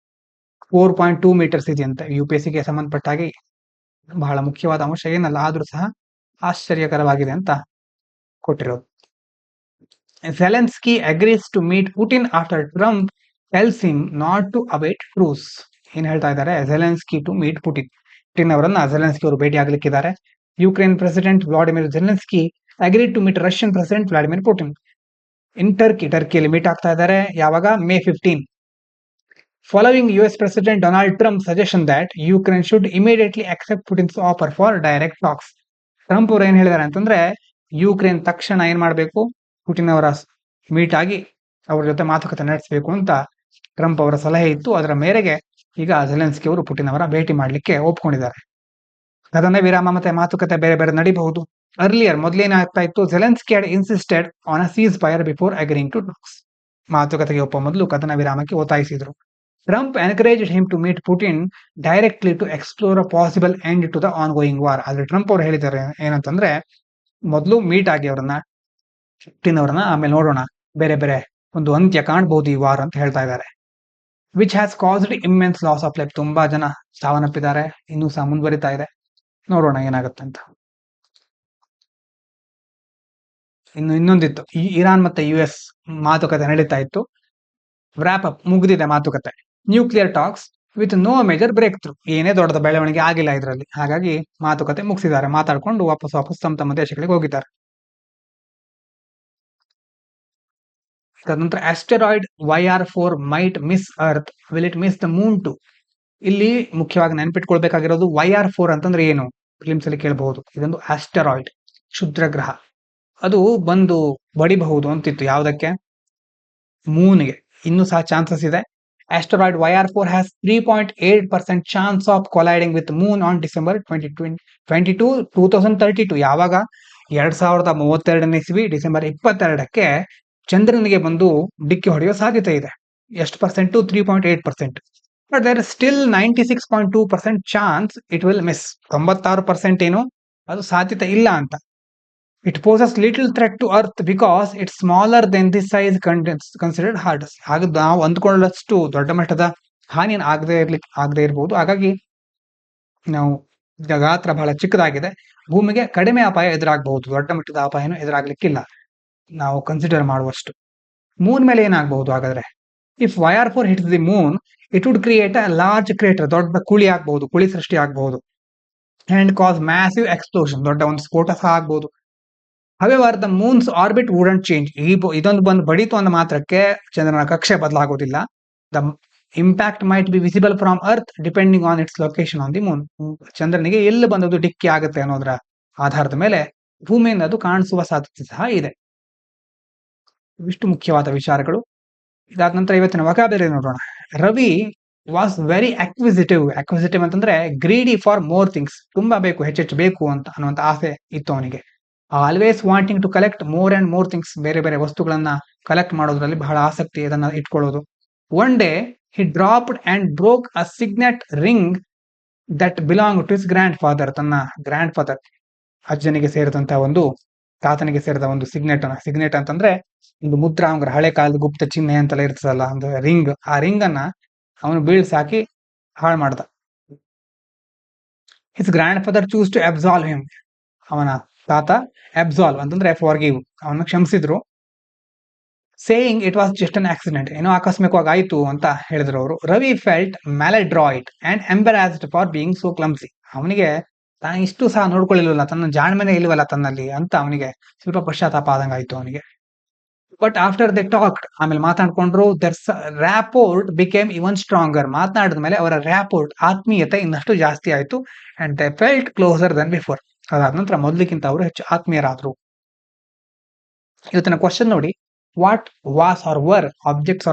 4.2 ಮೀಟರ್ಸ್ ಇದೆಯಂತೆ. UPSCಗೆ ಸಂಬಂಧಪಟ್ಟ ಹಾಗೆ ಬಹಳ ಮುಖ್ಯವಾದ ಅಂಶ ಏನಲ್ಲ, ಆದ್ರೂ ಸಹ ಆಶ್ಚರ್ಯಕರವಾಗಿದೆ ಅಂತ ಕೊಟ್ಟಿರೋದು. Zelensky agrees to meet Putin after Trump tells him not to await truce. ಏನ್ ಹೇಳ್ತಾ ಇದ್ದಾರೆ? ಝೆಲೆನ್ಸ್ಕಿ ಟು ಮೀಟ್ ಪುಟಿನ್ ಅವರನ್ನ ಝೆಲೆನ್ಸ್ಕಿ ಅವರು ಭೇಟಿ ಆಗ್ಲಿಕ್ಕಿದ್ದಾರೆ. Ukraine president Vladimir Zelensky agreed to meet Russian president Vladimir Putin in ಟರ್ಕಿಯಲ್ಲಿ ಮೀಟ್ ಆಗ್ತಾ ಇದ್ದಾರೆ. ಯಾವಾಗ? May 15. Following US President Donald Trump's suggestion that Ukraine should immediately accept Putin's offer for direct talks. Trump ಅವರು ಏನ್ ಹೇಳಿದ್ದಾರೆ ಅಂತಂದ್ರೆ, Ukraine ತಕ್ಷಣ ಏನ್ ಮಾಡಬೇಕು, ಪುಟಿನ್ ಅವರ ಮೀಟ್ ಆಗಿ ಅವ್ರ ಜೊತೆ ಮಾತುಕತೆ ನಡೆಸಬೇಕು ಅಂತ ಟ್ರಂಪ್ ಅವರ ಸಲಹೆ ಇತ್ತು. ಅದರ ಮೇರೆಗೆ ಈಗ ಝೆಲೆನ್ಸ್ಕಿ ಅವರು ಪುಟಿನ್ ಅವರ ಭೇಟಿ ಮಾಡ್ಲಿಕ್ಕೆ ಒಪ್ಕೊಂಡಿದ್ದಾರೆ. ಕದನ ವಿರಾಮ ಮತ್ತೆ ಮಾತುಕತೆ ಬೇರೆ ಬೇರೆ ನಡಿಬಹುದು. ಅರ್ಲಿಯರ್ ಮೊದಲೇನಾಗ್ತಾ ಇತ್ತು, Zelensky had insisted on a ceasefire before agreeing to talks. ಮಾತುಕತೆಗೆ ಒಪ್ಪುವ ಮೊದಲು ಕದನ ವಿರಾಮಕ್ಕೆ ಒತ್ತಾಯಿಸಿದ್ರು. Trump encouraged him to meet Putin directly to explore a possible end to the ongoing war. ಆದ್ರೆ ಟ್ರಂಪ್ ಅವರು ಹೇಳಿದ್ದಾರೆ ಏನಂತಂದ್ರೆ, ಮೊದಲು ಮೀಟ್ ಆಗಿ ಪುಟಿನ್ ಅವರನ್ನ, ಆಮೇಲೆ ನೋಡೋಣ, ಬೇರೆ ಬೇರೆ ಒಂದು ಅಂತ್ಯ ಕಾಣಬಹುದು ಈ ವಾರ್ ಅಂತ ಹೇಳ್ತಾ ಇದ್ದಾರೆ. Which has caused immense loss of life. ತುಂಬಾ ಜನ ಸಾವನ್ನಪ್ಪಿದ್ದಾರೆ, ಇನ್ನೂ ಸಹ ಮುಂದುವರಿತಾ ಇದೆ. ನೋಡೋಣ ಏನಾಗುತ್ತೆ ಅಂತ. ಇನ್ನೊಂದಿತ್ತು, ಇರಾನ್ ಮತ್ತೆ US ಮಾತುಕತೆ ನಡೀತಾ ಇತ್ತು. ವ್ರಾಪ್ ಅಪ್ ಮುಗಿದಿದೆ ಮಾತುಕತೆ. Nuclear talks with no major breakthrough. ಏನೇ ದೊಡ್ಡ ಬೆಳವಣಿಗೆ ಆಗಿಲ್ಲ ಇದರಲ್ಲಿ, ಹಾಗಾಗಿ ಮಾತುಕತೆ ಮುಗಿಸಿದ್ದಾರೆ. ಮಾತಾಡ್ಕೊಂಡು ವಾಪಸ್ ತಮ್ಮ ದೇಶಗಳಿಗೆ ಹೋಗಿದ್ದಾರೆ. ತದನಂತರ asteroid YR4 might miss earth, will it miss the moon too. ಇಲ್ಲಿ ಮುಖ್ಯವಾಗಿ ನೆನಪಿಟ್ಕೊಳ್ಬೇಕಾಗಿರೋದು YR4 ಅಂತಂದ್ರೆ ಏನು, ಫಿಲಿಮ್ಸ್ ಅಲ್ಲಿ ಕೇಳಬಹುದು. ಇದೊಂದು ಆಸ್ಟೆರಾಯ್ಡ್, ಕ್ಷುದ್ರ ಗ್ರಹ. ಅದು ಬಂದು ಬಡಿಬಹುದು ಅಂತಿತ್ತು. ಯಾವುದಕ್ಕೆ? ಮೂನ್ಗೆ. ಇನ್ನೂ ಸಹ ಚಾನ್ಸಸ್ ಇದೆ. ಆಸ್ಟೆರಾಯ್ಡ್ YR4 has 3.8% chance of colliding with Moon on December 2032. ಯಾವಾಗ? 2032 ಇಸ್ವಿ ಡಿಸೆಂಬರ್ 22ಕ್ಕೆ ಚಂದ್ರನಿಗೆ ಬಂದು ಡಿಕ್ಕಿ ಹೊಡೆಯೋ ಸಾಧ್ಯತೆ ಇದೆ. ಎಷ್ಟು percent? 3.8%. But there is still 96.2% chance it will miss. 96% ಏನು, ಅದು ಸಾಧ್ಯತೆ ಇಲ್ಲ ಅಂತ. It poses little threat to earth because it's smaller than the size considered hard. ಹಾಗೆ ನಾವು ಅಂದ್ಕೊಳ್ಳಷ್ಟು ದೊಡ್ಡ ಮಟ್ಟದ ಹಾನಿ ಆಗದೆ ಇರಬಹುದು. ಹಾಗಾಗಿ ನಾವು ಗಾತ್ರ ಬಹಳ ಚಿಕ್ಕದಾಗಿದೆ. ಭೂಮಿಗೆ ಕಡಿಮೆ ಅಪಾಯ ಎದುರಾಗಬಹುದು, ದೊಡ್ಡ ಮಟ್ಟದ ಅಪಾಯನೂ ಎದುರಾಗ್ಲಿಕ್ಕಿಲ್ಲ ನಾವು ಕನ್ಸಿಡರ್ ಮಾಡುವಷ್ಟು. ಮೂನ್ ಮೇಲೆ ಏನಾಗಬಹುದು ಹಾಗಾದ್ರೆ? If YR4 hits the Moon, it would create a large crater. ದೊಡ್ಡ ಕುಳಿ ಆಗಬಹುದು, ಕುಳಿ ಸೃಷ್ಟಿ ಆಗಬಹುದು. ಅಂಡ್ ಕಾಸ್ ಮ್ಯಾಸಿವ್ ಎಕ್ಸ್ಪ್ಲೋಷನ್, ದೊಡ್ಡ ಒಂದು ಸ್ಫೋಟ ಸಹ ಆಗಬಹುದು. However the moon's orbit wouldn't change. ಇದೊಂದು ಬಂದು ಬಡಿತು ಅಂದ ಮಾತ್ರಕ್ಕೆ ಚಂದ್ರನ ಕಕ್ಷೆ ಬದಲಾಗೋದಿಲ್ಲ. The impact might be visible from earth depending on its location on the moon. ಚಂದ್ರನಿಗೆ ಎಲ್ಲಿ ಬಂದದ್ದು ಡಿಕ್ಕಿ ಆಗುತ್ತೆ ಅನ್ನೋದರ ಆಧಾರದ ಮೇಲೆ ಭೂಮಿಯಿಂದ ಅದು ಕಾಣಿಸುವ ಸಾಧ್ಯತೆ ಸಹ ಇದೆ. ಇಷ್ಟು ಮುಖ್ಯವಾದ ವಿಚಾರಗಳು. ಇದಾದ ನಂತರ ಇವತ್ತಿನ ವೊಕ್ಯಾಬ್ಯುಲರಿ ನೋಡೋಣ. ರವಿ ವಾಸ್ ವೆರಿ ಅಕ್ವಿಸಿಟಿವ್ ಅಂತಂದ್ರೆ ಗ್ರೀಡಿ ಫಾರ್ ಮೋರ್ ಥಿಂಗ್ಸ್. ತುಂಬಾ ಬೇಕು, ಹೆಚ್ಚೆಚ್ಚು ಬೇಕು ಅಂತ ಅನ್ನುವಂತ ಆಸೆ ಇತ್ತು ಅವನಿಗೆ. Always wanting to collect more and more things. ಬೇರೆ ಬೇರೆ ವಸ್ತುಗಳನ್ನ ಕಲೆಕ್ಟ್ ಮಾಡೋದ್ರಲ್ಲಿ ಬಹಳ ಆಸಕ್ತಿ, ಅದನ್ನ ಇಟ್ಕೊಳ್ಳೋದು. One day he dropped and broke a signet ring that belong to his grandfather. ತನ್ನ ಗ್ರ್ಯಾಂಡ್ ಫಾದರ್, ಅಜ್ಜನಿಗೆ ಸೇರಿದಂತ ಒಂದು, ತಾತನಿಗೆ ಸೇರಿದ ಒಂದು ಸಿಗ್ನೆಟ್ ಅಂತಂದ್ರೆ ಒಂದು ಮುದ್ರಾಂಗ್ರ, ಹಳೆ ಕಾಲದ ಗುಪ್ತ ಚಿಹ್ನೆ ಅಂತೆಲ್ಲ ಇರ್ತದಲ್ಲ, ಒಂದು ರಿಂಗ್. ಆ ರಿಂಗ್ ಅನ್ನ ಅವನು ಬೀಳ್ಸಾಕಿ ಹಾಳು ಮಾಡ್ದ. His grandfather choose to absolve him. ಅವನ ತಾತ ಅಬ್ಸಾಲ್ವ್ ಅಂತಂದ್ರೆ ಫಾರ್ಗಿವ್, ಅವನ್ನ ಕ್ಷಮಿಸಿದ್ರು. Saying it was just an accident, ಏನೋ ಆಕಸ್ಮಿಕವಾಗಿ ಆಯ್ತು ಅಂತ ಹೇಳಿದ್ರು ಅವರು. Ravi felt maladroit and embarrassed for being so clumsy. ಅವನಿಗೆ ತಾನು ಇಷ್ಟು ಸಹ ನೋಡ್ಕೊಳ್ಳಿಲ್ವಲ್ಲ, ತನ್ನ ಜಾಣ್ಮೆನೆ ಇಲ್ವಲ್ಲ ತನ್ನಲ್ಲಿ ಅಂತ ಅವನಿಗೆ ಸ್ವಲ್ಪ ಪಶ್ಚಾತ್ತಾಪ ಆದಂಗ ಆಯ್ತು ಅವನಿಗೆ. ಬಟ್ ಆಫ್ಟರ್ ದೆ ಟಾಕ್ಡ್, ಆಮೇಲೆ ಮಾತಾಡ್ಕೊಂಡ್ರು, their rapport became even stronger. ಮಾತನಾಡಿದ ಮೇಲೆ ಅವರ ರ್ಯಾಪೋರ್ಟ್, ಆತ್ಮೀಯತೆ ಇನ್ನಷ್ಟು ಜಾಸ್ತಿ ಆಯ್ತು. And they felt closer than before. ಅದಾದ ನಂತರ ಮೊದಲಿಗಿಂತ ಅವರು ಹೆಚ್ಚು ಆತ್ಮೀಯರಾದ್ರು. ಇವತ್ತಿನ ಕ್ವಶನ್ ನೋಡಿ, what was are were objects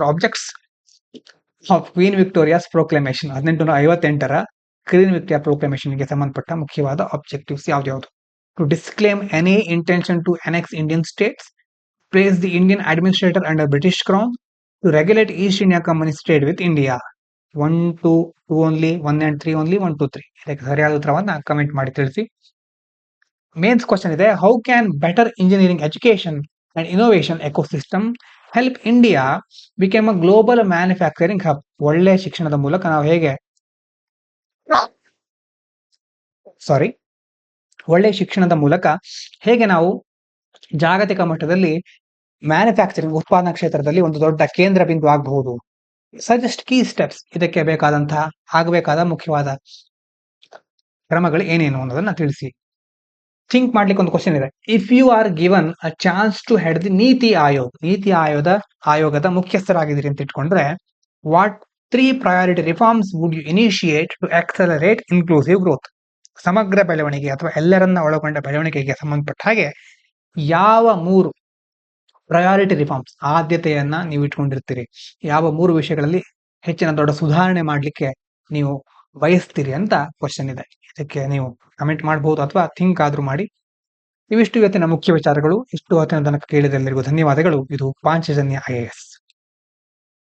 of Queen Victoria's proclamation. 1858ರ ಕ್ವೀನ್ ವಿಕ್ಟೋರಿಯಾ ಪ್ರೊಕ್ಲಮೇಷನ್ಗೆ ಸಂಬಂಧಪಟ್ಟ ಮುಖ್ಯವಾದ ಆಬ್ಜೆಕ್ಟಿವ್ಸ್ ಯಾವ್ದು? To disclaim any intention to annex Indian states, praise the Indian administrator under British Crown, to regulate East India Company's trade with India. 1, 2 only, 1 and 3 only, 1, 2, 3. ಇದಕ್ಕೆ ಸರಿಯಾದ ಉತ್ತರವನ್ನ comment ಮಾಡಿ ತಿಳಿಸಿ. ಮೇನ್ಸ್ ಕ್ವಶನ್ ಇದೆ, how can better engineering education and innovation ecosystem help India became a global manufacturing hub? ಒಳ್ಳೆ ಶಿಕ್ಷಣದ ಮೂಲಕ ನಾವು ಹೇಗೆ ಒಳ್ಳೆ ಶಿಕ್ಷಣದ ಮೂಲಕ ಹೇಗೆ ನಾವು ಜಾಗತಿಕ ಮಟ್ಟದಲ್ಲಿ ಮ್ಯಾನುಫ್ಯಾಕ್ಚರಿಂಗ್ ಉತ್ಪಾದನಾ ಕ್ಷೇತ್ರದಲ್ಲಿ ಒಂದು ದೊಡ್ಡ ಕೇಂದ್ರ ಬಿಂದು ಆಗಬಹುದು? Suggest key steps. ಇದಕ್ಕೆ ಆಗಬೇಕಾದ ಮುಖ್ಯವಾದ ಕ್ರಮಗಳು ಏನೇನು ಅನ್ನೋದನ್ನ ತಿಳಿಸಿ. ಥಿಂಕ್ ಮಾಡ್ಲಿಕ್ಕೆ ಒಂದು ಕ್ವಶನ್ ಇದೆ. If you are given a chance to head the ನೀತಿ ಆಯೋಗದ ಮುಖ್ಯಸ್ಥರಾಗಿದ್ದೀರಿ ಅಂತ ಇಟ್ಕೊಂಡ್ರೆ, what 3 priority reforms would you initiate to accelerate inclusive growth? ಸಮಗ್ರ ಬೆಳವಣಿಗೆ ಅಥವಾ ಎಲ್ಲರನ್ನ ಒಳಗೊಂಡ ಬೆಳವಣಿಗೆಗೆ ಸಂಬಂಧಪಟ್ಟ ಹಾಗೆ ಯಾವ 3 ಪ್ರಯಾರಿಟಿ ರಿಫಾರ್ಮ್ಸ್, ಆದ್ಯತೆಯನ್ನ ನೀವು ಇಟ್ಕೊಂಡಿರ್ತೀರಿ, ಯಾವ 3 ವಿಷಯಗಳಲ್ಲಿ ಹೆಚ್ಚಿನ ದೊಡ್ಡ ಸುಧಾರಣೆ ಮಾಡ್ಲಿಕ್ಕೆ ನೀವು ಬಯಸ್ತೀರಿ ಅಂತ ಕ್ವಶನ್ ಇದೆ. ಇದಕ್ಕೆ ನೀವು ಕಮೆಂಟ್ ಮಾಡಬಹುದು ಅಥವಾ ಥಿಂಕ್ ಆದ್ರೂ ಮಾಡಿ. ಇವಿಷ್ಟು ಇವತ್ತಿನ ಮುಖ್ಯ ವಿಚಾರಗಳು. ಇಷ್ಟು ಹೊತ್ತಿನ ತನಕ ಕೇಳಿದ ಎಲ್ಲರಿಗೂ ಧನ್ಯವಾದಗಳು. ಇದು ಪಾಂಚಜನ್ಯ IAS.